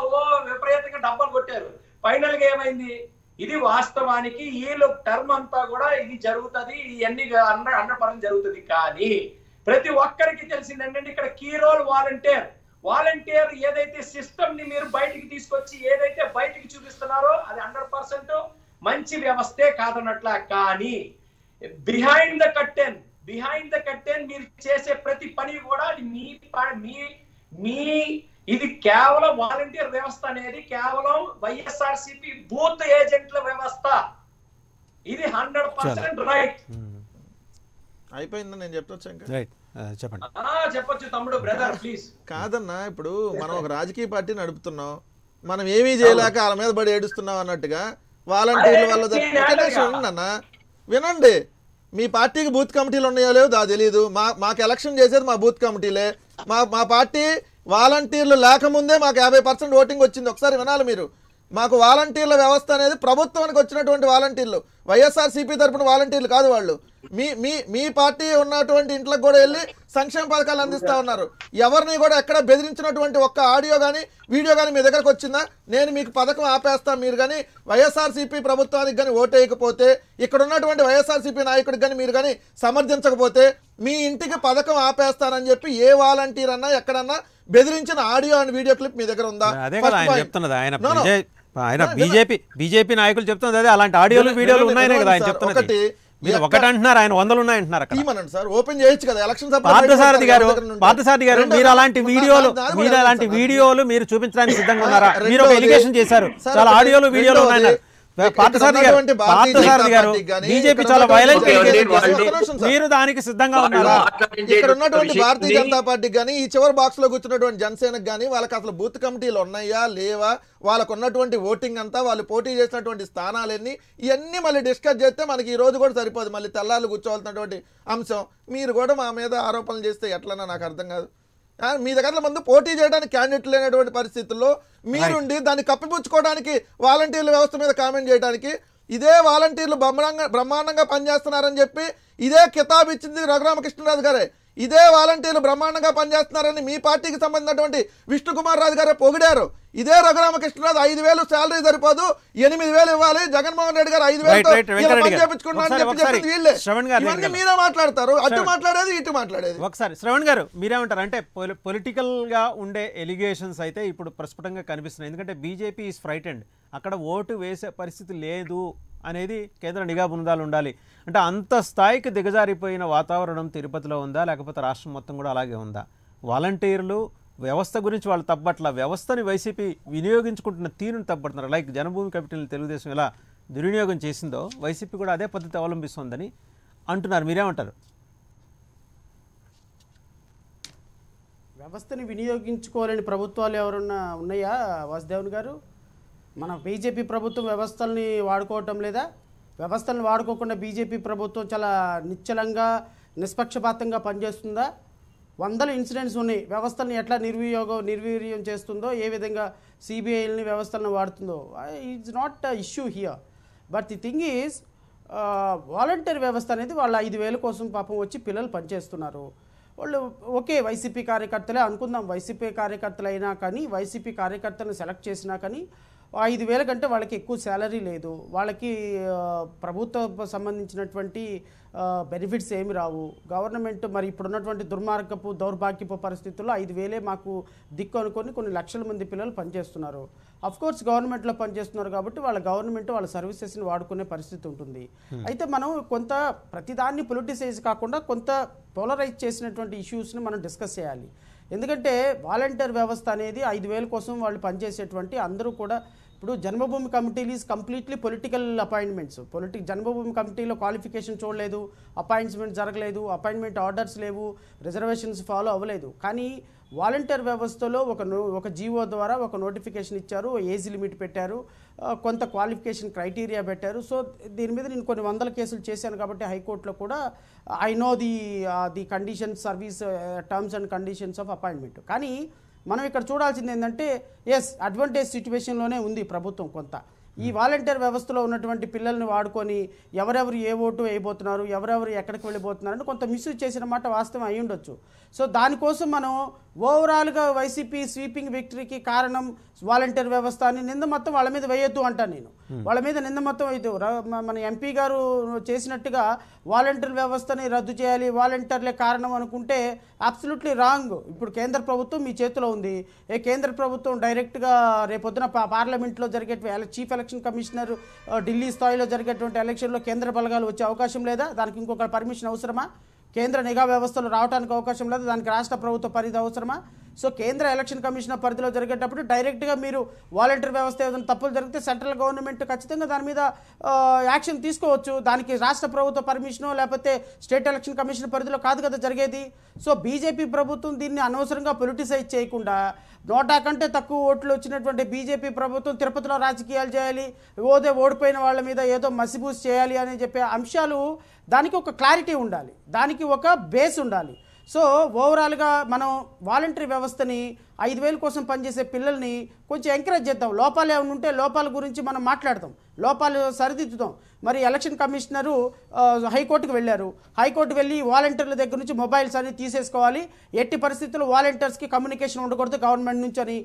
విపరీతంగా డబ్బులు కొట్టారు. ఫైనల్ గా ఏమైంది? ఇది వాస్తవానికి వీళ్ళు టర్మ్ అంతా కూడా ఇది జరుగుతుంది, ఇవన్నీ 100% జరుగుతుంది. కానీ ప్రతి ఒక్కరికి తెలిసింది ఏంటంటే ఇక్కడ కీ రోల్ వాలంటీర్ ఏదైతే సిస్టమ్ ని మీరు బయటికి తీసుకొచ్చి ఏదైతే బయటికి చూపిస్తున్నారో అది 100% మంచి వ్యవస్థే కాదన్నట్ల. కానీ బిహైండ్ ద కర్టెన్ మీరు చేసే ప్రతి పని కూడా అది మీ ఇది కేవలం వాలంటీర్ వ్యవస్థ అనేది కేవలం వైఎస్ఆర్సీపీ బూత్ ఏజెంట్ల వ్యవస్థ. ఇది 100% రైట్. అయిపోయిందని నేను చెప్పొచ్చు. చెప్పొచ్చు తమ్ముడు బ్రదర్ ప్లీజ్. కాదన్నా, ఇప్పుడు మనం ఒక రాజకీయ పార్టీ నడుపుతున్నాం, మనం ఏమీ చేయలేక వాళ్ళ మీద పడి ఏడుస్తున్నాం అన్నట్టుగా వాలంటీర్ల వల్ల వినండి. మీ పార్టీకి బూత్ కమిటీలు ఉన్నాయో లేవు దా తెలియదు. మాకు ఎలక్షన్ చేసేది మా బూత్ కమిటీలే. మా పార్టీ వాలంటీర్లు లేకముందే మాకు 50% ఓటింగ్ వచ్చింది. ఒకసారి వినాలి మీరు. మాకు వాలంటీర్ల వ్యవస్థ అనేది ప్రభుత్వానికి వచ్చినటువంటి వాలంటీర్లు, వైఎస్ఆర్సీపీ తరపున వాలంటీర్లు కాదు వాళ్ళు. మీ పార్టీ ఉన్నటువంటి ఇంట్లోకి కూడా వెళ్ళి సంక్షేమ పథకాలు అందిస్తా ఉన్నారు. ఎవరిని కూడా ఎక్కడ బెదిరించినటువంటి ఒక్క ఆడియో కానీ వీడియో కానీ మీ దగ్గరకు వచ్చిందా? నేను మీకు పథకం ఆపేస్తాను, మీరు కానీ వైఎస్ఆర్సీపీ ప్రభుత్వానికి కానీ ఓటేయకపోతే, ఇక్కడ ఉన్నటువంటి వైఎస్ఆర్సీపీ నాయకుడికి కానీ మీరు కానీ సమర్థించకపోతే మీ ఇంటికి పథకం ఆపేస్తానని చెప్పి ఏ వాలంటీర్ అన్నా ఎక్కడన్నా బెదిరించిన ఆడియో అండ్ వీడియో క్లిప్ మీ దగ్గర ఉందా? ఆయన బీజేపీ నాయకులు చెప్తున్నది అదే. అలాంటి ఆడియోలు వీడియోలు ఉన్నాయనే కదా ఆయన చెప్తున్నది. మీరు ఒకటి అంటున్నారు, ఆయన 100 ఉన్నాయంటున్నారు. ఓపెన్ చేయొచ్చు కదా ఎలక్షన్. పార్థసారథి గారు మీరు అలాంటి వీడియోలు మీరు చూపించడానికి సిద్ధంగా ఉన్నారా? మీరు ఒక ఎలిగేషన్ చేశారు, చాలా ఆడియోలు వీడియోలు ఉన్నాయి. పార్థసారథి గారు బీజేపీ చాలా వైలెంట్ మీరు దానికి సిద్ధంగా ఉన్నారు. ఇక్కడ ఉన్నటువంటి భారతీయ జనతా పార్టీకి కానీ ఈ చివరి బాక్స్ లో కూర్చున్నటువంటి జనసేనకు కానీ వాళ్ళకి అసలు బూత్ కమిటీలు ఉన్నాయా లేవా, వాళ్ళకు ఉన్నటువంటి ఓటింగ్ అంతా, వాళ్ళు పోటీ చేసినటువంటి స్థానాలన్నీ, ఇవన్నీ మళ్ళీ డిస్కస్ చేస్తే మనకి ఈ రోజు కూడా సరిపోదు. మళ్ళీ తెల్లార్లు కూర్చోవాల్సినటువంటి అంశం మీరు కూడా మా మీద ఆరోపణలు చేస్తే ఎట్లన్నా నాకు అర్థం కాదు. మీ దగ్గర ముందు పోటీ చేయడానికి క్యాండిడేట్ లేనటువంటి పరిస్థితుల్లో మీరుండి దాన్ని కప్పిపుచ్చుకోవడానికి వాలంటీర్ల వ్యవస్థ మీద కామెంట్ చేయడానికి, ఇదే వాలంటీర్లు బ్రహ్మాండంగా పనిచేస్తున్నారని చెప్పి ఇదే కితాబ్ ఇచ్చింది రఘురామకృష్ణరాజు గారే. ఇదే వాలంటీర్లు బ్రహ్మాండంగా పనిచేస్తున్నారని మీ పార్టీకి సంబంధించినటువంటి విష్ణుకుమార్ రాజు గారే పొగిడారు. ఇదే రఘురామకృష్ణరాజు 5000 శాలరీ సరిపోదు, 8000 ఇవ్వాలి, జగన్మోహన్ రెడ్డి గారు 5000 చేపించుకున్నారని మీరే మాట్లాడతారు. అటు మాట్లాడేది ఇటు మాట్లాడేది. ఒకసారి శ్రవణ్ గారు మీరేమంటారు? అంటే పొలిటికల్ గా ఉండే ఎలిగేషన్స్ అయితే ఇప్పుడు ప్రస్ఫుటంగా కనిపిస్తున్నాయి. ఎందుకంటే బీజేపీ ఈజ్ ఫ్రైటెండ్, అక్కడ ఓటు వేసే పరిస్థితి లేదు అనేది కేంద్ర నిఘా బృందాలు ఉండాలి. అంటే అంత స్థాయికి దిగజారిపోయిన వాతావరణం తిరుపతిలో ఉందా, లేకపోతే రాష్ట్రం మొత్తం కూడా అలాగే ఉందా? వాలంటీర్లు వ్యవస్థ గురించి వాళ్ళు తప్పట్ల, వ్యవస్థని వైసీపీ వినియోగించుకుంటున్న తీరుని తప్పడుతున్నారు. లైక్ జనభూమి క్యాపిటల్ని తెలుగుదేశం ఎలా దుర్వినియోగం చేసిందో వైసీపీ కూడా అదే పద్ధతి అవలంబిస్తుందని అంటున్నారు. మీరేమంటారు? వ్యవస్థని వినియోగించుకోలేని ప్రభుత్వాలు ఎవరన్నా ఉన్నాయా వాసుదేవన్ గారు? మన బీజేపీ ప్రభుత్వం వ్యవస్థల్ని వాడుకోవటం లేదా? వ్యవస్థలను వాడుకోకుండా బీజేపీ ప్రభుత్వం చాలా నిశ్చలంగా నిష్పక్షపాతంగా పనిచేస్తుందా? 100 ఇన్సిడెంట్స్ ఉన్నాయి. వ్యవస్థలను ఎట్లా నిర్వీర్యం చేస్తుందో, ఏ విధంగా సిబిఐని వ్యవస్థలను వాడుతుందో. It's not issue here. But the thing is volunteer వ్యవస్థ అనేది వాళ్ళ 5000 కోసం పాపం వచ్చి పిల్లలు పనిచేస్తున్నారు. వాళ్ళు ఓకే వైసీపీ కార్యకర్తలే అనుకుందాం, వైసీపీ కార్యకర్తలు అయినా కానీ వైసీపీ కార్యకర్తలను సెలెక్ట్ చేసినా కానీ 5,000 కంటే వాళ్ళకి ఎక్కువ శాలరీ లేదు, వాళ్ళకి ప్రభుత్వ సంబంధించినటువంటి బెనిఫిట్స్ ఏమి రావు. గవర్నమెంట్ మరి ఇప్పుడున్నటువంటి దుర్మార్గపు దౌర్భాగ్యపు పరిస్థితుల్లో 5,000 మాకు దిక్కు అనుకొని కొన్ని లక్షల మంది పిల్లలు పనిచేస్తున్నారు. అఫ్కోర్స్ గవర్నమెంట్లో పనిచేస్తున్నారు కాబట్టి వాళ్ళ సర్వీసెస్ని వాడుకునే పరిస్థితి ఉంటుంది. అయితే మనం కొంత ప్రతిదాన్ని పొలిటిసైజ్ కాకుండా కొంత పోలరైజ్ చేసినటువంటి ఇష్యూస్ని మనం డిస్కస్ చేయాలి. ఎందుకంటే వాలంటీర్ వ్యవస్థ అనేది 5,000 కోసం వాళ్ళు పనిచేసేటువంటి అందరూ కూడా ఇప్పుడు జన్మభూమి కమిటీలు ఈజ్ కంప్లీట్లీ పొలిటికల్ అపాయింట్మెంట్స్. జన్మభూమి కమిటీలో క్వాలిఫికేషన్ చూడలేదు, అపాయింట్మెంట్ జరగలేదు, అపాయింట్మెంట్ ఆర్డర్స్ లేవు, రిజర్వేషన్స్ ఫాలో అవ్వలేదు. కానీ వాలంటీర్ వ్యవస్థలో ఒక జీవో ద్వారా ఒక నోటిఫికేషన్ ఇచ్చారు, ఏజ్ లిమిట్ పెట్టారు, కొంత క్వాలిఫికేషన్ క్రైటీరియా పెట్టారు. సో దీని మీద నేను కొన్ని వందల కేసులు చేశాను కాబట్టి హైకోర్టులో కూడా I know the conditions service terms and conditions of appointment. కానీ మనం ఇక్కడ చూడాల్సింది ఏంటంటే అడ్వాంటేజ్ సిచ్యువేషన్లోనే ఉంది ప్రభుత్వం కొంత. ఈ వాలంటీర్ వ్యవస్థలో ఉన్నటువంటి పిల్లల్ని వాడుకొని ఎవరెవరు ఏ ఓటు వేయబోతున్నారు, ఎవరెవరు ఎక్కడికి వెళ్ళిపోతున్నారని కొంత మిస్యూజ్ చేసిన మాట వాస్తవం అయి ఉండొచ్చు. సో దానికోసం మనం ఓవరాల్గా వైసీపీ స్వీపింగ్ విక్టరీకి కారణం వాలంటీర్ వ్యవస్థ అని నింద మొత్తం వాళ్ళ మీద వేయొద్దు అంటాను నేను. వాళ్ళ మీద నింద మొత్తం వేయద్దు. మన ఎంపీ గారు చేసినట్టుగా వాలంటీర్ వ్యవస్థని రద్దు చేయాలి, వాలంటీర్లే కారణం అనుకుంటే అబ్సల్యూట్లీ రాంగ్. ఇప్పుడు కేంద్ర ప్రభుత్వం మీ చేతిలో ఉంది. కేంద్ర ప్రభుత్వం డైరెక్ట్గా రేపొద్దున పార్లమెంట్లో జరిగే చీఫ్ ఎలక్షన్ కమిషనర్ ఢిల్లీ స్థాయిలో జరిగేటువంటి ఎలక్షన్లో కేంద్ర బలగాలు వచ్చే అవకాశం లేదా? దానికి ఇంకొక పర్మిషన్ అవసరమా? కేంద్ర నిఘా వ్యవస్థలు రావడానికి అవకాశం లేదు, దానికి రాష్ట్ర ప్రభుత్వ పరిధి అవసరమా? సో కేంద్ర ఎలక్షన్ కమిషనర్ పరిధిలో జరిగేటప్పుడు డైరెక్ట్గా మీరు వాలంటీర్ వ్యవస్థ ఏదైనా తప్పులు జరిగితే సెంట్రల్ గవర్నమెంట్ ఖచ్చితంగా దాని మీద యాక్షన్ తీసుకోవచ్చు. దానికి రాష్ట్ర ప్రభుత్వ పర్మిషనో లేకపోతే స్టేట్ ఎలక్షన్ కమిషన్ పరిధిలో కాదు కదా జరిగేది. సో బీజేపీ ప్రభుత్వం దీన్ని అనవసరంగా పొలిటిసైజ్ చేయకుండా 100 కంటే తక్కువ ఓట్లు వచ్చినటువంటి బీజేపీ ప్రభుత్వం తిరుపతిలో రాజకీయాలు చేయాలి, ఓడిపోయిన వాళ్ళ మీద ఏదో మసిబూసి చేయాలి అని చెప్పే అంశాలు, దానికి ఒక క్లారిటీ ఉండాలి, దానికి ఒక బేస్ ఉండాలి. సో ఓవరాల్గా మనం వాలంటరీ వ్యవస్థని 5,000 కోసం పనిచేసే పిల్లల్ని కొంచెం ఎంకరేజ్ చేద్దాం. లోపాలు ఏమైనా ఉంటే లోపాల గురించి మనం మాట్లాడదాం, లోపాలు సరిదిద్దుదాం. మరి ఎలక్షన్ కమిషనరు హైకోర్టుకు వెళ్ళారు, హైకోర్టు వెళ్ళి వాలంటీర్ల దగ్గర నుంచి మొబైల్స్ అన్ని తీసేసుకోవాలి, ఎట్టి పరిస్థితుల్లో వాలంటీర్స్కి కమ్యూనికేషన్ ఉండకూడదు గవర్నమెంట్ నుంచి అని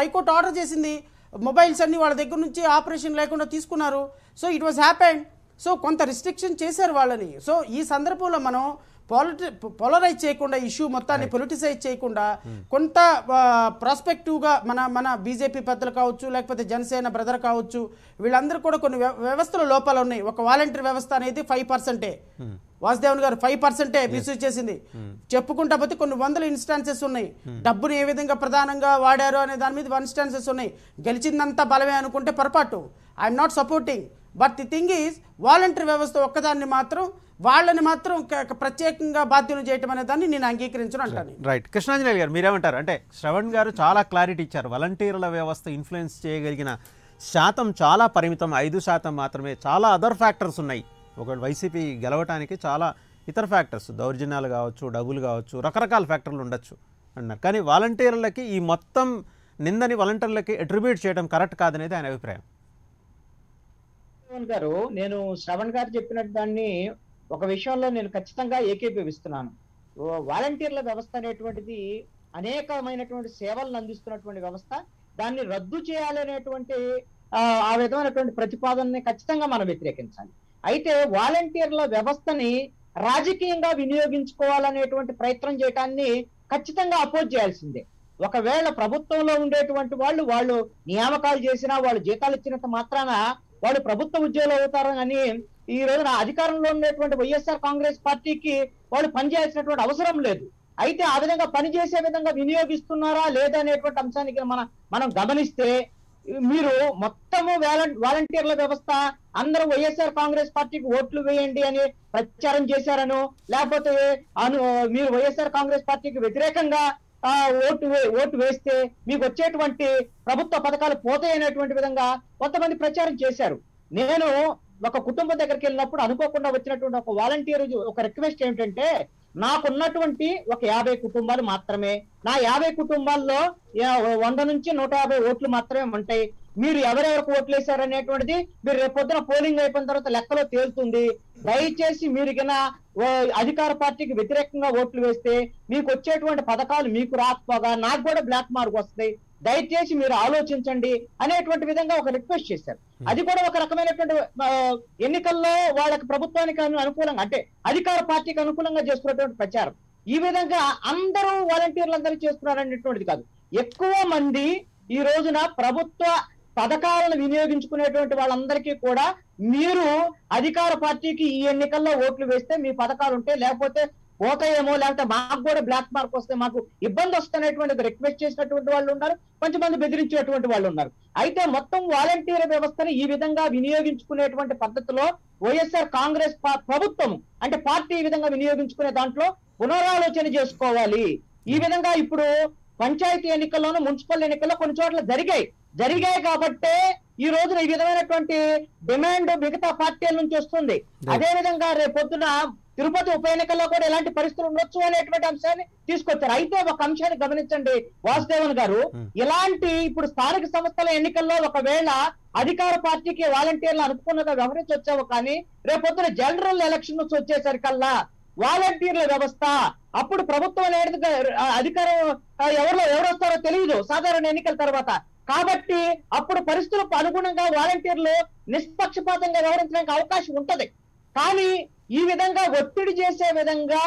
హైకోర్టు ఆర్డర్ చేసింది. మొబైల్స్ అన్ని వాళ్ళ దగ్గర నుంచి ఆపరేషన్ లేకుండా తీసుకున్నారు. So it was happened. So కొంత రిస్ట్రిక్షన్ చేశారు వాళ్ళని. సో ఈ సందర్భంలో మనం పోలరైజ్ చేయకుండా, ఇష్యూ మొత్తాన్ని పొలిటిసైజ్ చేయకుండా కొంత ప్రాస్పెక్టివ్గా మన బీజేపీ పెద్దలు కావచ్చు, లేకపోతే జనసేన బ్రదర్ కావచ్చు, వీళ్ళందరూ కూడా కొన్ని వ్యవస్థల లోపాలు ఉన్నాయి. ఒక వాలంటీర్ వ్యవస్థ అనేది 5%. వాసుదేవన్ గారు 5% మిస్యూజ్ చేసింది. చెప్పుకుంటా పోతే కొన్ని వందల ఇన్స్టాన్సెస్ ఉన్నాయి. డబ్బుని ఏ విధంగా ప్రధానంగా వాడారు అనే దాని మీద ఇన్స్టాన్సెస్ ఉన్నాయి. గెలిచిందంతా బలమే అనుకుంటే పొరపాటు. I'm not supporting, but the thing is volunteer వ్యవస్థ ఒక్కదాన్ని మాత్రం వాళ్ళని మాత్రం ప్రత్యేకంగా బాధ్యులు చేయటం అనే దాన్ని నేను అంగీకరించను అంటాను. రైట్. కృష్ణాంజనేయులు గారు మీరేమంటారు? అంటే శ్రవణ్ గారు చాలా క్లారిటీ ఇచ్చారు. వాలంటీర్ల వ్యవస్థ ఇన్ఫ్లుయెన్స్ చేయగలిగిన శాతం చాలా పరిమితం, 5% మాత్రమే. చాలా అదర్ ఫ్యాక్టర్స్ ఉన్నాయి. ఒకవేళ వైసీపీ గెలవటానికి చాలా ఇతర ఫ్యాక్టర్స్, దౌర్జన్యాలు కావచ్చు, డబ్బులు కావచ్చు, రకరకాల ఫ్యాక్టర్లు ఉండొచ్చు అన్నారు. కానీ వాలంటీర్లకి ఈ మొత్తం నిందని వాలంటీర్లకి అట్రిబ్యూట్ చేయడం కరెక్ట్ కాదనేది ఆయన అభిప్రాయం. గారు, నేను శ్రవణ్ గారు చెప్పినట్టు దాన్ని ఒక విషయంలో నేను ఖచ్చితంగా ఏకీభవిస్తున్నాను. వాలంటీర్ల వ్యవస్థ అనేటువంటిది అనేకమైనటువంటి సేవలను అందిస్తున్నటువంటి వ్యవస్థ. దాన్ని రద్దు చేయాలనేటువంటి ఆ విధమైనటువంటి ప్రతిపాదనని ఖచ్చితంగా మనం వ్యతిరేకించాలి. అయితే వాలంటీర్ల వ్యవస్థని రాజకీయంగా వినియోగించుకోవాలనేటువంటి ప్రయత్నం చేయటాన్ని ఖచ్చితంగా అపోజ్ చేయాల్సిందే. ఒకవేళ ప్రభుత్వంలో ఉండేటువంటి వాళ్ళు నియామకాలు చేసినా, వాళ్ళు జీతాలు ఇచ్చినంత మాత్రాన వాళ్ళు ప్రభుత్వ ఉద్యోగులు అవుతారని ఈ రోజున అధికారంలో ఉండేటువంటి వైఎస్ఆర్ కాంగ్రెస్ పార్టీకి వాళ్ళు పనిచేయాల్సినటువంటి అవసరం లేదు. అయితే ఆ విధంగా పనిచేసే విధంగా వినియోగిస్తున్నారా లేదా అనేటువంటి అంశానికి మనం గమనిస్తే, మీరు మొత్తము వాలంటీర్ల వ్యవస్థ అందరూ వైఎస్ఆర్ కాంగ్రెస్ పార్టీకి ఓట్లు వేయండి అని ప్రచారం చేశారను, లేకపోతే మీరు వైఎస్ఆర్ కాంగ్రెస్ పార్టీకి వ్యతిరేకంగా ఓటు వేస్తే మీకు వచ్చేటువంటి ప్రభుత్వ పథకాలు పోతాయనేటువంటి విధంగా కొంతమంది ప్రచారం చేశారు. నేను ఒక కుటుంబం దగ్గరికి వెళ్ళినప్పుడు అనుకోకుండా వచ్చినటువంటి ఒక వాలంటీర్ ఒక రిక్వెస్ట్ ఏమిటంటే, నాకున్నటువంటి ఒక 50 కుటుంబాలు మాత్రమే, నా 50 కుటుంబాల్లో 100 నుంచి 150 ఓట్లు మాత్రమే ఉంటాయి. మీరు ఎవరెవరికి ఓట్లు వేశారనేటువంటిది మీరు రేపొద్దున పోలింగ్ అయిపోయిన తర్వాత లెక్కలో తేలుతుంది. దయచేసి మీరు కింద అధికార పార్టీకి వ్యతిరేకంగా ఓట్లు వేస్తే మీకు వచ్చేటువంటి పథకాలు మీకు రాకపోగా నాకు కూడా బ్లాక్ మార్క్ వస్తాయి. దయచేసి మీరు ఆలోచించండి అనేటువంటి విధంగా ఒక రిక్వెస్ట్ చేశారు. అది కూడా ఒక రకమైనటువంటి ఎన్నికల్లో వాళ్ళకి ప్రభుత్వానికి అనుకూలంగా అంటే అధికార పార్టీకి అనుకూలంగా చేస్తున్నటువంటి ప్రచారం. ఈ విధంగా అందరూ వాలంటీర్లు అందరూ చేస్తున్నారు అనేటువంటిది కాదు. ఎక్కువ మంది ఈ రోజున ప్రభుత్వ పథకాలను వినియోగించుకునేటువంటి వాళ్ళందరికీ కూడా మీరు అధికార పార్టీకి ఈ ఎన్నికల్లో ఓట్లు వేస్తే మీ పథకాలు ఉంటే లేకపోతే పోతాయేమో, లేకపోతే మాకు కూడా బ్లాక్ మార్క్ వస్తే మాకు ఇబ్బంది వస్తున్నటువంటి రిక్వెస్ట్ చేసినటువంటి వాళ్ళు ఉన్నారు, కొంతమంది బెదిరించేటువంటి వాళ్ళు ఉన్నారు. అయితే మొత్తం వాలంటీర్ వ్యవస్థను ఈ విధంగా వినియోగించుకునేటువంటి పద్ధతిలో వైఎస్ఆర్ కాంగ్రెస్ ప్రభుత్వం అంటే పార్టీ ఈ విధంగా వినియోగించుకునే దాంట్లో పునరాలోచన చేసుకోవాలి. ఈ విధంగా ఇప్పుడు పంచాయతీ ఎన్నికల్లోనూ మున్సిపల్ ఎన్నికల్లో కొన్ని చోట్ల జరిగాయి కాబట్టే ఈ రోజున ఈ విధమైనటువంటి డిమాండ్ మిగతా పార్టీల నుంచి వస్తుంది. అదే విధంగా రేపొద్దున తిరుపతి ఉప ఎన్నికల్లో కూడా ఎలాంటి పరిస్థితులు ఉండొచ్చు అనేటువంటి అంశాన్ని తీసుకొచ్చారు. అయితే ఒక అంశాన్ని గమనించండి వాసుదేవన్ గారు, ఇలాంటి ఇప్పుడు స్థానిక సంస్థల ఎన్నికల్లో ఒకవేళ అధికార పార్టీకి వాలంటీర్లు అనుకున్నగా వ్యవహరించొచ్చావు, కానీ రేపొద్దున జనరల్ ఎలక్షన్ నుంచి వచ్చేసరికల్లా వాలంటీర్ల వ్యవస్థ అప్పుడు ప్రభుత్వం అనేది అధికారం ఎవరు వస్తారో తెలియదు సాధారణ ఎన్నికల తర్వాత. కాబట్టి అప్పుడు పరిస్థితులకు అనుగుణంగా వాలంటీర్లు నిష్పక్షపాతంగా వ్యవహరించడానికి అవకాశం ఉంటది. కానీ ఈ విధంగా ఒత్తిడి చేసే విధంగా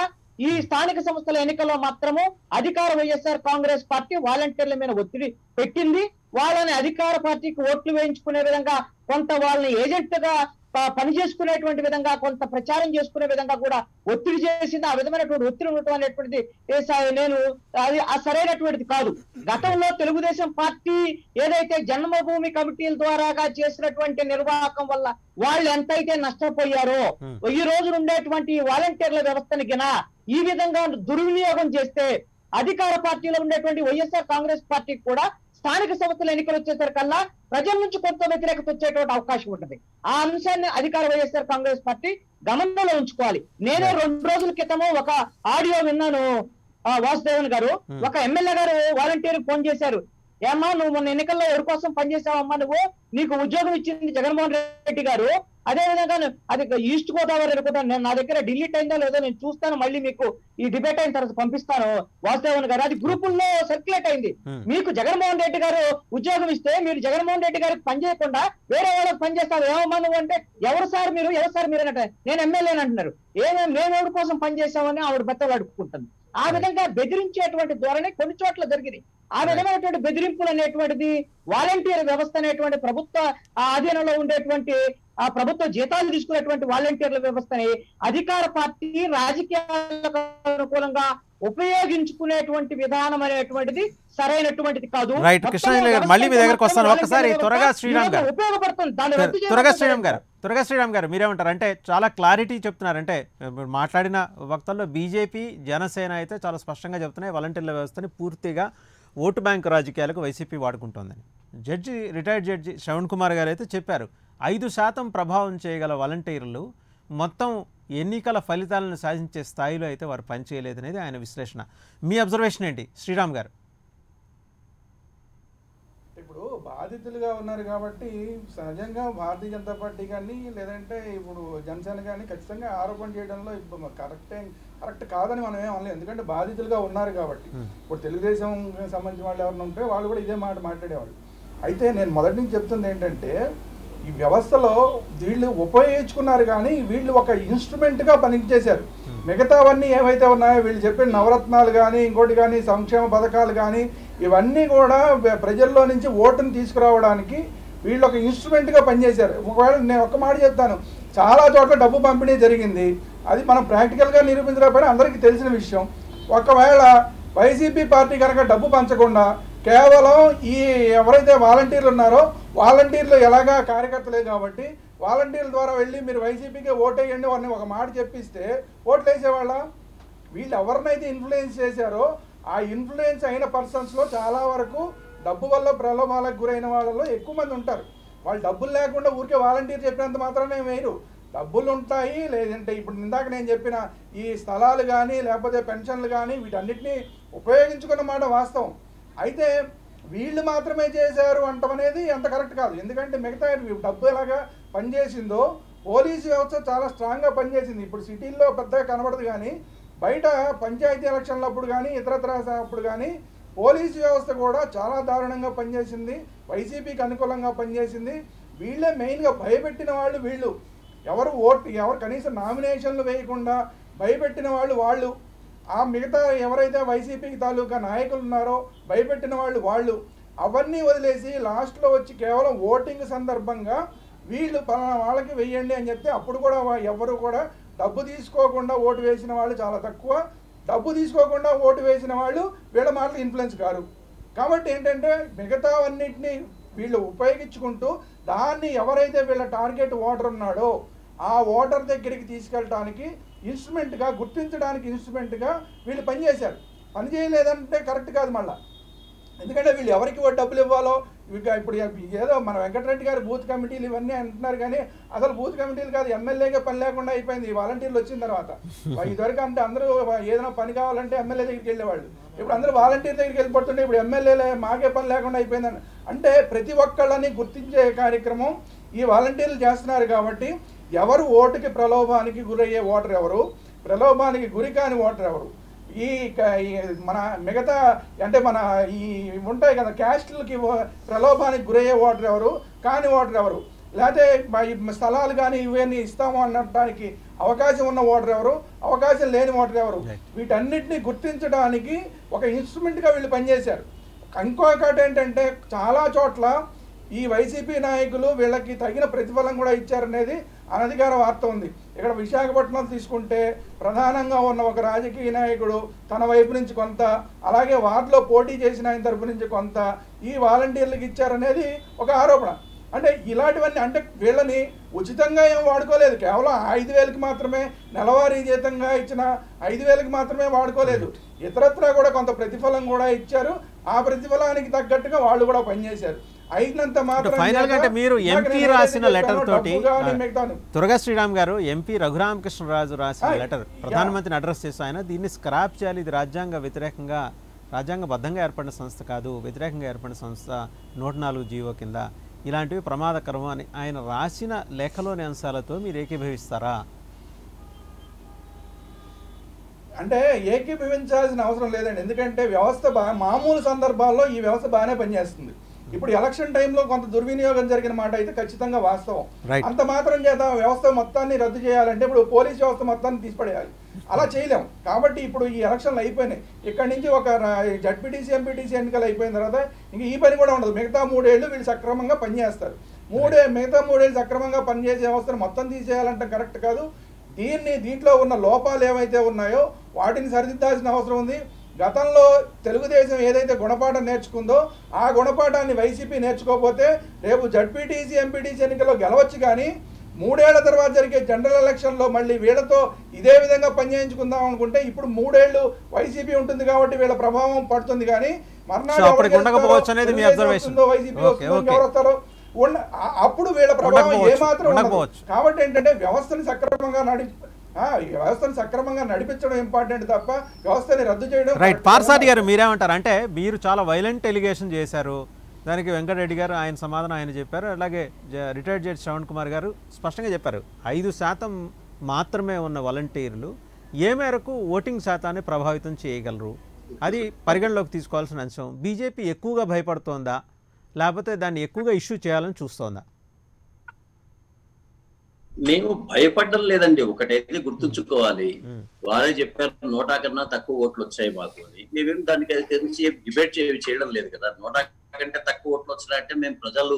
ఈ స్థానిక సంస్థల ఎన్నికల్లో మాత్రము అధికార వైఎస్ఆర్ కాంగ్రెస్ పార్టీ వాలంటీర్ల మీద ఒత్తిడి పెట్టింది. వాళ్ళని అధికార పార్టీకి ఓట్లు వేయించుకునే విధంగా కొంత వాళ్ళని ఏజెంట్ గా పని చేసుకునేటువంటి విధంగా కొంత ప్రచారం చేసుకునే విధంగా కూడా ఒత్తిడి చేసింది. ఆ విధమైనటువంటి ఒత్తిడి ఉండటం అనేటువంటిది నేను అది సరైనటువంటిది కాదు. గతంలో తెలుగుదేశం పార్టీ ఏదైతే జన్మభూమి కమిటీల ద్వారాగా చేసినటువంటి నిర్వాహకం వల్ల వాళ్ళు ఎంతైతే నష్టపోయారో ఈ రోజు ఉండేటువంటి వాలంటీర్ల వ్యవస్థని గిన ఈ విధంగా దుర్వినియోగం చేస్తే అధికార పార్టీలో ఉండేటువంటి వైఎస్ఆర్ కాంగ్రెస్ పార్టీకి కూడా స్థానిక సంస్థల ఎన్నికలు వచ్చేసరికల్లా ప్రజల నుంచి కొంత వ్యతిరేకత వచ్చేటువంటి అవకాశం ఉంటుంది. ఆ అంశాన్ని అధికార వైఎస్ఆర్ కాంగ్రెస్ పార్టీ గమనంలో ఉంచుకోవాలి. నేనే 2 రోజుల క్రితము ఒక ఆడియో విన్నాను వాసుదేవన్ గారు. ఒక ఎమ్మెల్యే గారు వాలంటీర్ ఫోన్ చేశారు, ఏమ్మా నువ్వు మొన్న ఎన్నికల్లో ఎవరి కోసం పనిచేసావమ్మా, నువ్వు నీకు ఉద్యోగం ఇచ్చింది జగన్మోహన్ రెడ్డి గారు, అదే విధంగా అది ఈస్ట్ గోదావరి అనుకుంటాను, నేను నా దగ్గర డిలీట్ అయిందో లేదో నేను చూస్తాను, మళ్ళీ మీకు ఈ డిబేట్ అయిన తర్వాత పంపిస్తాను వాసుదేవన్ గారు. అది గ్రూపుల్లో సర్క్యులేట్ అయింది. మీకు జగన్మోహన్ రెడ్డి గారు ఉద్యోగం ఇస్తే మీరు జగన్మోహన్ రెడ్డి గారికి పనిచేయకుండా వేరే వాళ్ళకి పనిచేస్తారు, ఏమమ్మా నువ్వు అంటే ఎవరు సార్ మీరు అంటే నేను ఎమ్మెల్యేని అంటున్నారు. మేము ఎవరి కోసం పనిచేసామని ఆవిడ బెత్తలు అడుక్కుంటుంది. ఆ విధంగా బెదిరించేటువంటి ధోరణి కొన్ని చోట్ల జరిగింది. ఆ విధమైనటువంటి బెదిరింపులు అనేటువంటిది వాలంటీర్ వ్యవస్థ అనేటువంటి ప్రభుత్వ ఆధీనంలో ఉండేటువంటి ఆ ప్రభుత్వ జీతాలు తీసుకునేటువంటి వాలంటీర్ల వ్యవస్థని అధికార పార్టీ రాజకీయాలకు అనుకూలంగా ఉపయోగించుకునేటువంటి విధానం అనేటువంటిది సరైనటువంటిది కాదు. రైట్ కృష్ణాంజలి గారు, మళ్ళీ మీ దగ్గరకు వస్తాను. ఒక్కసారి త్వరగా శ్రీరామ్ గారు, త్వరగా శ్రీరామ్ గారు మీరేమంటారు? అంటే చాలా క్లారిటీ చెప్తున్నారు. అంటే మాట్లాడిన వక్తల్లో బీజేపీ జనసేన అయితే చాలా స్పష్టంగా చెప్తున్నాయి వాలంటీర్ల వ్యవస్థని పూర్తిగా ఓటు బ్యాంకు రాజకీయాలకు వైసీపీ వాడుకుంటోందని. రిటైర్డ్ జడ్జి శ్రవణ్ కుమార్ గారు అయితే చెప్పారు 5% ప్రభావం చేయగల వాలంటీర్లు మొత్తం ఎన్నికల ఫలితాలను సాధించే స్థాయిలో అయితే వారు పనిచేయలేదనేది ఆయన విశ్లేషణ. మీ అబ్జర్వేషన్ ఏంటి శ్రీరామ్ గారు? ఇప్పుడు బాధితులుగా ఉన్నారు కాబట్టి సహజంగా భారతీయ జనతా పార్టీ కానీ లేదంటే ఇప్పుడు జనసేన కానీ ఖచ్చితంగా ఆరోపణ చేయడంలో ఇప్పుడు కరెక్ట్ కాదని మనం ఏం అనలేదు. ఎందుకంటే బాధితులుగా ఉన్నారు కాబట్టి. ఇప్పుడు తెలుగుదేశం సంబంధించిన వాళ్ళు ఎవరైనా ఉంటే వాళ్ళు కూడా ఇదే మాట మాట్లాడేవాళ్ళు. అయితే నేను మొదటి నుంచి చెప్తుంది ఏంటంటే ఈ వ్యవస్థలో వీళ్ళు ఉపయోగించుకున్నారు కానీ వీళ్ళు ఒక ఇన్స్ట్రుమెంట్గా పనిచేశారు. మిగతావన్నీ ఏవైతే ఉన్నాయో వీళ్ళు చెప్పిన నవరత్నాలు కానీ ఇంకోటి కానీ సంక్షేమ పథకాలు కానీ ఇవన్నీ కూడా ప్రజల్లో నుంచి ఓటుని తీసుకురావడానికి వీళ్ళు ఒక ఇన్స్ట్రుమెంట్గా పనిచేశారు. ఒకవేళ నేను ఒక్క మాట చెప్తాను, చాలా చోట్ల డబ్బు పంపిణీ జరిగింది. అది మనం ప్రాక్టికల్గా నిరూపించలేకపోయినా అందరికీ తెలిసిన విషయం. ఒకవేళ వైసీపీ పార్టీ కనుక డబ్బు పంచకుండా కేవలం ఈ ఎవరైతే వాలంటీర్లు ఉన్నారో వాలంటీర్లు ఎలాగా కార్యకర్తలే కాబట్టి వాలంటీర్ల ద్వారా వెళ్ళి మీరు వైసీపీకి ఓటేయండి వారిని ఒక మాట చెప్పిస్తే ఓట్లు వేసేవాళ్ళ. వీళ్ళు ఎవరినైతే ఇన్ఫ్లుయెన్స్ చేశారో ఆ ఇన్ఫ్లుయెన్స్ అయిన పర్సన్స్లో చాలా వరకు డబ్బు వల్ల ప్రలోభాలకు గురైన వాళ్ళలో ఎక్కువ మంది ఉంటారు. వాళ్ళు డబ్బులు లేకుండా ఊరికే వాలంటీర్ చెప్పినంత మాత్రమే వేయరు. డబ్బులు ఉంటాయి, లేదంటే ఇప్పుడు ఇందాక నేను చెప్పిన ఈ స్థలాలు కానీ లేకపోతే పెన్షన్లు కానీ వీటన్నిటినీ ఉపయోగించుకున్న మాట వాస్తవం. అయితే వీళ్ళు మాత్రమే చేశారు అంటం అనేది అంత కరెక్ట్ కాదు. ఎందుకంటే మిగతా డబ్బు ఎలాగా పనిచేసిందో పోలీసు వ్యవస్థ చాలా స్ట్రాంగ్గా పనిచేసింది. ఇప్పుడు సిటీల్లో పెద్దగా కనబడదు కానీ బయట పంచాయతీ ఎలక్షన్లప్పుడు కానీ ఇతరత్ర అప్పుడు కానీ పోలీసు వ్యవస్థ కూడా చాలా దారుణంగా పనిచేసింది, వైసీపీకి అనుకూలంగా పనిచేసింది. వీళ్ళే మెయిన్గా భయపెట్టిన వాళ్ళు వీళ్ళు. ఎవరు కనీసం నామినేషన్లు వేయకుండా భయపెట్టిన వాళ్ళు. ఆ మిగతా ఎవరైతే వైసీపీకి తాలూకా నాయకులు ఉన్నారో భయపెట్టిన వాళ్ళు అవన్నీ వదిలేసి లాస్ట్లో వచ్చి కేవలం ఓటింగ్ సందర్భంగా వీళ్ళు పలానా వాళ్ళకి వెయ్యండి అని చెప్తే అప్పుడు కూడా ఎవరు కూడా డబ్బు తీసుకోకుండా ఓటు వేసిన వాళ్ళు చాలా తక్కువ. డబ్బు తీసుకోకుండా ఓటు వేసిన వాళ్ళు వీళ్ళ మాటలు ఇన్ఫ్లుయెన్స్ కారు. కాబట్టి ఏంటంటే మిగతావన్నింటినీ వీళ్ళు ఉపయోగించుకుంటూ దాన్ని ఎవరైతే వీళ్ళ టార్గెట్ ఓటర్ ఉన్నాడో ఆ ఓటర్ దగ్గరికి తీసుకెళ్ళటానికి ఇన్స్ట్రుమెంట్గా, గుర్తించడానికి ఇన్స్ట్రుమెంట్గా వీళ్ళు పనిచేశారు. పని చేయలేదంటే కరెక్ట్ కాదు మళ్ళీ. ఎందుకంటే వీళ్ళు ఎవరికి డబ్బులు ఇవ్వాలో ఇప్పుడు ఏదో మన వెంకటరెడ్డి గారు బూత్ కమిటీలు ఇవన్నీ అంటున్నారు, కానీ అసలు బూత్ కమిటీలు కాదు, ఎమ్మెల్యేగా పని లేకుండా అయిపోయింది ఈ వాలంటీర్లు వచ్చిన తర్వాత. ఇదివరకు అంటే అందరూ ఏదైనా పని కావాలంటే ఎమ్మెల్యే దగ్గరికి వెళ్ళేవాళ్ళు, ఇప్పుడు అందరూ వాలంటీర్ దగ్గరికి వెళ్ళిపోతుంటే ఇప్పుడు ఎమ్మెల్యేలే మాకే పని లేకుండా అయిపోయిందని. అంటే ప్రతి ఒక్కళ్ళని గుర్తించే కార్యక్రమం ఈ వాలంటీర్లు చేస్తున్నారు. కాబట్టి ఎవరు ఓటుకి ప్రలోభానికి గురయ్యే ఓటర్ ఎవరు, ప్రలోభానికి గురి కాని ఓటర్ ఎవరు, ఈ మన మిగతా అంటే మన ఈ ఉంటాయి కదా క్యాస్టులకి ప్రలోభానికి గురయ్యే ఓటర్ ఎవరు, కాని ఓటర్ ఎవరు, లేకపోతే స్థలాలు కానీ ఇవన్నీ ఇస్తాము అనడానికి అవకాశం ఉన్న ఓటర్ ఎవరు, అవకాశం లేని ఓటర్ ఎవరు, వీటన్నిటిని గుర్తించడానికి ఒక ఇన్స్ట్రుమెంట్గా వీళ్ళు పనిచేశారు. ఇంకొకటి ఏంటంటే చాలా చోట్ల ఈ వైసీపీ నాయకులు వీళ్ళకి తగిన ప్రతిఫలం కూడా ఇచ్చారనేది అనధికార వార్త ఉంది. ఇక్కడ విశాఖపట్నం తీసుకుంటే ప్రధానంగా ఉన్న ఒక రాజకీయ నాయకుడు తన వైపు నుంచి కొంత, అలాగే వార్డులో పోటీ చేసిన ఆయన తరపు నుంచి కొంత ఈ వాలంటీర్లకు ఇచ్చారనేది ఒక ఆరోపణ. అంటే ఇలాంటివన్నీ అంటే వీళ్ళని ఉచితంగా ఏం వాడుకోలేదు, కేవలం 5,000కి మాత్రమే నెలవారీ జీతంగా ఇచ్చిన 5,000కి మాత్రమే వాడుకోలేదు, ఇతరత్రా కూడా కొంత ప్రతిఫలం కూడా ఇచ్చారు. ఆ ప్రతిఫలానికి తగ్గట్టుగా వాళ్ళు కూడా పనిచేశారు. అయినంత మాత్రం ఫైనల్ గా అంటే మీరు ఎంపీ రాసిన లెటర్ తోటి తురగా శ్రీరామ్ గారు ఎంపీ రఘురామకృష్ణరాజు రాసిన లెటర్ ప్రధానమంత్రిని అడ్రస్ చేసి ఆయన దీన్ని స్క్రాప్ చేయాలి, ఇది రాజ్యాంగ వ్యతిరేకంగా, రాజ్యాంగబద్ధంగా ఏర్పడిన సంస్థ కాదు, వ్యతిరేకంగా ఏర్పడిన సంస్థ 104 జీవో కింద, ఇలాంటివి ప్రమాదకరం అని ఆయన రాసిన లేఖలోని అంశాలతో మీరు ఏకీభవిస్తారా? అంటే ఏకీభవించాల్సిన అవసరం లేదండి. ఎందుకంటే వ్యవస్థ మామూలు సందర్భాల్లో ఈ వ్యవస్థ బాగానే పనిచేస్తుంది. ఇప్పుడు ఎలక్షన్ టైంలో కొంత దుర్వినియోగం జరిగిన మాట అయితే ఖచ్చితంగా వాస్తవం. అంత మాత్రం చేత వ్యవస్థ మొత్తాన్ని రద్దు చేయాలంటే ఇప్పుడు పోలీస్ వ్యవస్థ మొత్తాన్ని తీసిపడేయాలి, అలా చేయలేం. కాబట్టి ఇప్పుడు ఈ ఎలక్షన్లు అయిపోయినాయి, ఇక్కడ నుంచి ఒక జడ్పీటీసీ ఎంపీటీసీ ఎన్నికలు అయిపోయిన తర్వాత ఇంక ఈ పని కూడా ఉండదు. మిగతా 3 ఏళ్ళు వీళ్ళు సక్రమంగా పనిచేస్తారు. మిగతా 3 ఏళ్ళు సక్రమంగా పనిచేసే వ్యవస్థను మొత్తం తీసేయాలంటే కరెక్ట్ కాదు. దీంట్లో ఉన్న లోపాలు ఏవైతే ఉన్నాయో వాటిని సరిదిద్దాల్సిన అవసరం ఉంది. గతంలో తెలుగుదేశం ఏదైతే గుణపాఠం నేర్చుకుందో ఆ గుణపాఠాన్ని వైసీపీ నేర్చుకోకపోతే రేపు జడ్పీటీసీ ఎంపీటీసీ ఎన్నికల్లో గెలవచ్చు, కానీ 3 ఏళ్ల తర్వాత జరిగే జనరల్ ఎలక్షన్లో మళ్ళీ వీళ్ళతో ఇదే విధంగా పనిచేయించుకుందాం అనుకుంటే ఇప్పుడు 3 ఏళ్ళు వైసీపీ ఉంటుంది కాబట్టి వీళ్ళ ప్రభావం పడుతుంది, కానీ మర్నాడు వైసీపీ ఎవరు వస్తారో అప్పుడు వీళ్ళ ప్రభావం ఏమాత్రం ఉండదు. కాబట్టి ఏంటంటే వ్యవస్థను సక్రమంగా నడిపించడం ఇంపార్టెంట్ తప్ప వ్యవస్థని రద్దు చేయడం. రైట్. పార్సాటి గారు మీరేమంటారు? అంటే మీరు చాలా వైలెంట్ ఎలిగేషన్ చేశారు, దానికి వెంకటరెడ్డి గారు ఆయన సమాధానం ఆయన చెప్పారు, అలాగే రిటైర్డ్ జడ్జి శ్రవణ్ కుమార్ గారు స్పష్టంగా చెప్పారు 5% మాత్రమే ఉన్న వాలంటీర్లు ఏ మేరకు ఓటింగ్ శాతాన్ని ప్రభావితం చేయగలరు, అది పరిగణలోకి తీసుకోవాల్సిన అంశం. బీజేపీ ఎక్కువగా భయపడుతోందా, లేకపోతే దాన్ని ఎక్కువగా ఇష్యూ చేయాలని చూస్తోందా? మేము భయపడడం లేదండి, ఒకటైతే గుర్తుంచుకోవాలి. వారే చెప్పారు 100 కన్నా తక్కువ ఓట్లు వచ్చాయి మాకు అని. మేమేం దానికి తెలిసి డిబేట్ చేయడం లేదు కదా. 100 కంటే తక్కువ ఓట్లు వచ్చినాయంటే మేము ప్రజలు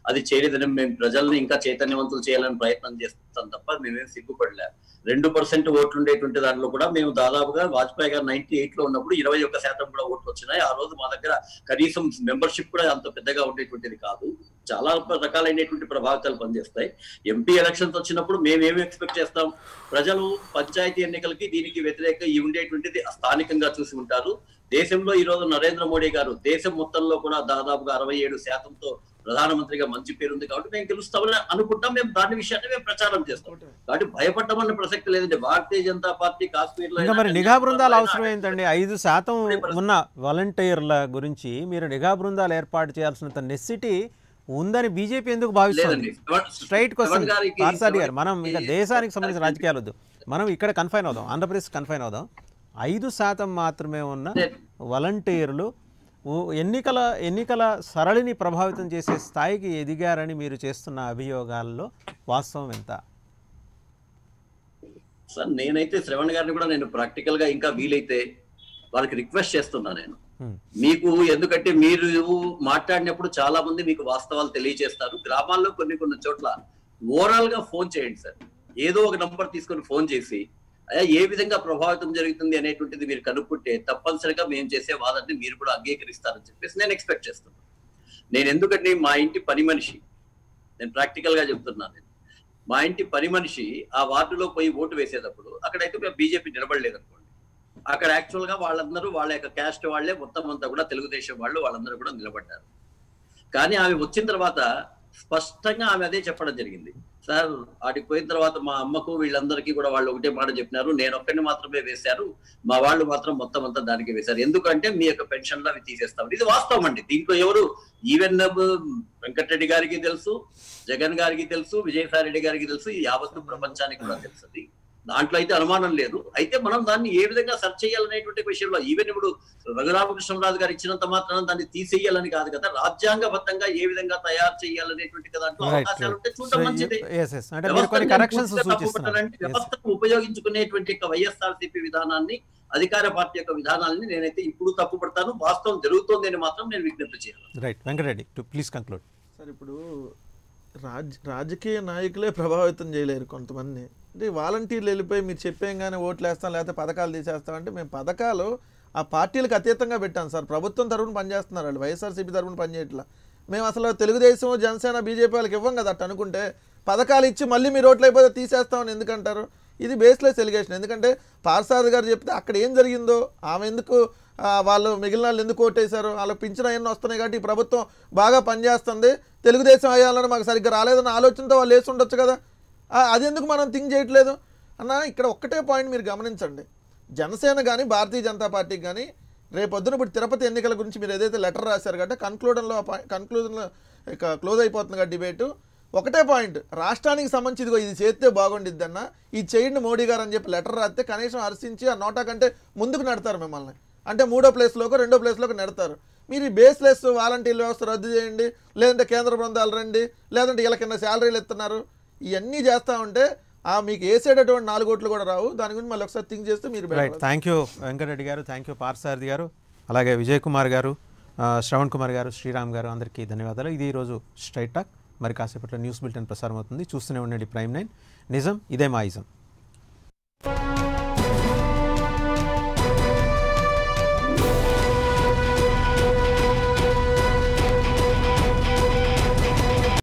అది చేయలేదని, మేము ప్రజల్ని ఇంకా చైతన్యవంతులు చేయాలని ప్రయత్నం చేస్తాం తప్ప మేమేం సిగ్గుపడలే. 2% ఓట్లు ఉండేటువంటి దాంట్లో కూడా మేము దాదాపుగా వాజ్పేయి గారు 98లో ఉన్నప్పుడు 21% కూడా ఓట్లు వచ్చినాయి. ఆ రోజు మా దగ్గర కనీసం మెంబర్షిప్ కూడా అంత పెద్దగా ఉండేటువంటిది కాదు. చాలా రకాలైనటువంటి ప్రభావితాలు పనిచేస్తాయి. ఎంపీ ఎలక్షన్స్ వచ్చినప్పుడు మేమేమి ఎక్స్పెక్ట్ చేస్తాం, ప్రజలు పంచాయతీ ఎన్నికలకి దీనికి వ్యతిరేకంగా ఉండేటువంటిది స్థానికంగా చూసి ఉంటారు. దేశంలో ఈ రోజు నరేంద్ర మోడీ గారు దేశం మొత్తంలో కూడా దాదాపుగా 67%తో ప్రధానమంత్రిగా మంచి పేరుంది కాబట్టి మేము గెలుస్తామని అనుకుంటాం. మేము దాని విషయాన్ని మేము ప్రచారం చేస్తాం. కాబట్టి భయపడటం అన్న ప్రసక్తి లేదండి. భారతీయ జనతా పార్టీ కాశ్మీర్లో ఇంకా మరి నిఘా బృందాలు అవసరం ఏంటండి? 5% ఉన్న వాలంటీర్ల గురించి మీరు నిఘా బృందాలు ఏర్పాటు చేయాల్సినంత నెసిటీ ఉందని బీజేపీ ఎందుకు భావిస్తుంది? స్ట్రైట్ క్వశ్చన్ పార్సాటి గారు. మనం ఇంకా దేశానికి సంబంధించిన రాజకీయాలు వద్దు, మనం ఇక్కడ కన్ఫైన్ అవుదాం, ఆంధ్రప్రదేశ్ కన్ఫైన్ అవుదాం. 5% మాత్రమే ఉన్న వాలంటీర్లు ఎన్నికల సరళిని ప్రభావితం చేసే స్థాయికి ఎదిగారని మీరు చేస్తున్న అభియోగాల్లో వాస్తవం ఎంత? సార్ నేనైతే శ్రవణ్ గారిని కూడా నేను ప్రాక్టికల్ గా ఇంకా వీలైతే వాళ్ళకి రిక్వెస్ట్ చేస్తున్నా నేను మీకు, ఎందుకంటే మీరు మాట్లాడినప్పుడు చాలా మంది మీకు వాస్తవాలు తెలియజేస్తారు. గ్రామాల్లో కొన్ని చోట్ల ఓవరాల్ గా ఫోన్ చేయండి సార్, ఏదో ఒక నంబర్ తీసుకొని ఫోన్ చేసి అయ్యా ఏ విధంగా ప్రభావితం జరుగుతుంది అనేటువంటిది మీరు కనుక్కుంటే తప్పనిసరిగా మేము చేసే వాదాన్ని మీరు కూడా అంగీకరిస్తారని చెప్పేసి నేను ఎక్స్పెక్ట్ చేస్తున్నాను. నేను ఎందుకంటే మా ఇంటి పని మనిషి, నేను ప్రాక్టికల్ గా చెప్తున్నాను. మా ఇంటి పని మనిషి ఆ వార్డులో పోయి ఓటు వేసేటప్పుడు అక్కడైతే బీజేపీ నిలబడలేదు అనుకోండి, అక్కడ యాక్చువల్ గా వాళ్ళందరూ వాళ్ళ యొక్క క్యాస్ట్ వాళ్లే మొత్తం అంతా కూడా తెలుగుదేశం వాళ్ళందరూ కూడా నిలబడ్డారు. కానీ ఆమె వచ్చిన తర్వాత స్పష్టంగా ఆమె అదే చెప్పడం జరిగింది. సార్ వాటికి పోయిన తర్వాత మా అమ్మకు వీళ్ళందరికీ కూడా వాళ్ళు ఒకటే మాట చెప్పినారు, నేను ఒక్కడిని మాత్రమే వేశారు, మా వాళ్ళు మాత్రం మొత్తం అంతా దానికి వేశారు, ఎందుకంటే మీ యొక్క పెన్షన్లు అవి తీసేస్తాం. ఇది వాస్తవం అండి. దీంట్లో ఎవరు, ఈవెన్ వెంకటరెడ్డి గారికి తెలుసు, జగన్ గారికి తెలుసు, విజయసాయి రెడ్డి గారికి తెలుసు, ఈ యావత్తు ప్రపంచానికి కూడా తెలుసు. దాంట్లో అయితే అనుమానం లేదు. అయితే మనం దాన్ని ఏ విధంగా సెర్చ్ చేయాలనేటువంటి విషయంలో ఈవెన్ ఇప్పుడు రఘురామకృష్ణరాజు గారు ఇచ్చినంత మాత్రం దాన్ని తీసేయాలని కాదు కదా, రాజ్యాంగబద్ధంగా ఏ విధంగా తయారు చేయాలనేటువంటి దాంట్లో అవకాశాలు ఉంటే చూడడం మంచిది. వ్యవస్థను ఉపయోగించుకునేటువంటి వైఎస్ఆర్సీపీ విధానాన్ని, అధికార పార్టీ యొక్క విధానాన్ని నేనైతే ఇప్పుడు తప్పుపడతాను. వాస్తవం జరుగుతోంది అని మాత్రం నేను విజ్ఞప్తి చేయాలి. Right Venkatareddy, please conclude. Sir ఇప్పుడు రాజకీయ నాయకులే ప్రభావితం చేయలేరు కొంతమంది. అంటే వాలంటీర్లు వెళ్ళిపోయి మీరు చెప్పేయంగానే ఓట్లు వేస్తాం లేకపోతే పథకాలు తీసేస్తామంటే, మేము పథకాలు ఆ పార్టీలకు అతీతంగా పెట్టాం సార్. ప్రభుత్వం తరఫున పనిచేస్తున్నారు వాళ్ళు, వైఎస్ఆర్సీపీ తరఫున పనిచేయట్లా. మేము అసలు తెలుగుదేశం, జనసేన, బీజేపీ వాళ్ళకి ఇవ్వం కదా. అట్ట అనుకుంటే పథకాలు ఇచ్చి మళ్ళీ మీరు ఓట్లు అయిపోతే తీసేస్తామని ఎందుకంటారు? ఇది బేస్లెస్ ఎలిగేషన్. ఎందుకంటే పార్సారథి గారు చెప్తే అక్కడ ఏం జరిగిందో, ఆమె ఎందుకు వాళ్ళు మిగిలిన వాళ్ళు ఎందుకు ఓటేశారు, వాళ్ళకి పింఛన్ అవన్నీ వస్తున్నాయి కాబట్టి ఈ ప్రభుత్వం బాగా పనిచేస్తుంది, తెలుగుదేశం అయ్యాలని మాకు సరిగ్గా రాలేదన్న ఆలోచనతో వాళ్ళు వేసి ఉండొచ్చు కదా. అది ఎందుకు మనం థింక్ చేయట్లేదు అన్న? ఇక్కడ ఒక్కటే పాయింట్ మీరు గమనించండి. జనసేన కానీ భారతీయ జనతా పార్టీకి కానీ రేపొద్దున ఇప్పుడు తిరుపతి ఎన్నికల గురించి మీరు ఏదైతే లెటర్ రాశారు కాబట్టి కన్క్లూజన్లో ఇక క్లోజ్ అయిపోతుంది కదా డిబేటు. ఒకటే పాయింట్, రాష్ట్రానికి సంబంధించి ఇదిగో ఇది చేస్తే బాగుండిద్ది అన్న, ఇది చేయండి మోడీ గారు అని చెప్పి లెటర్ రాస్తే కనీసం హర్షించి ఆ నోటా కంటే ముందుకు నెడతారు మిమ్మల్ని. అంటే 3వ ప్లేస్లోకి 2వ ప్లేస్లోకి నెడతారు. మీరు ఈ బేస్లెస్ వాలంటీర్ వ్యవస్థ రద్దు చేయండి, లేదంటే కేంద్ర బృందాలు రండి, లేదంటే వీళ్ళ కింద శాలరీలు ఇస్తున్నారు, ఇవన్నీ చేస్తూ ఉంటే మీకు వేసేటటువంటి 4 ఓట్లు కూడా రావు. దాని గురించి మళ్ళీ ఒకసారి థింక్ చేస్తే మీరు. రైట్, థ్యాంక్ యూ వెంకటరెడ్డి గారు, థ్యాంక్ యూ పార్సారథి గారు, అలాగే విజయ్ కుమార్ గారు, శ్రవణ్ కుమార్ గారు, శ్రీరామ్ గారు, అందరికీ ధన్యవాదాలు. ఇది ఈరోజు స్ట్రైట్ టాక్. మరి కాసేపట్లో న్యూస్ బులెటిన్ ప్రసారం అవుతుంది. చూస్తూనే ఉండండి ప్రైమ్ 9. నిజం ఇదే మా ఇజం.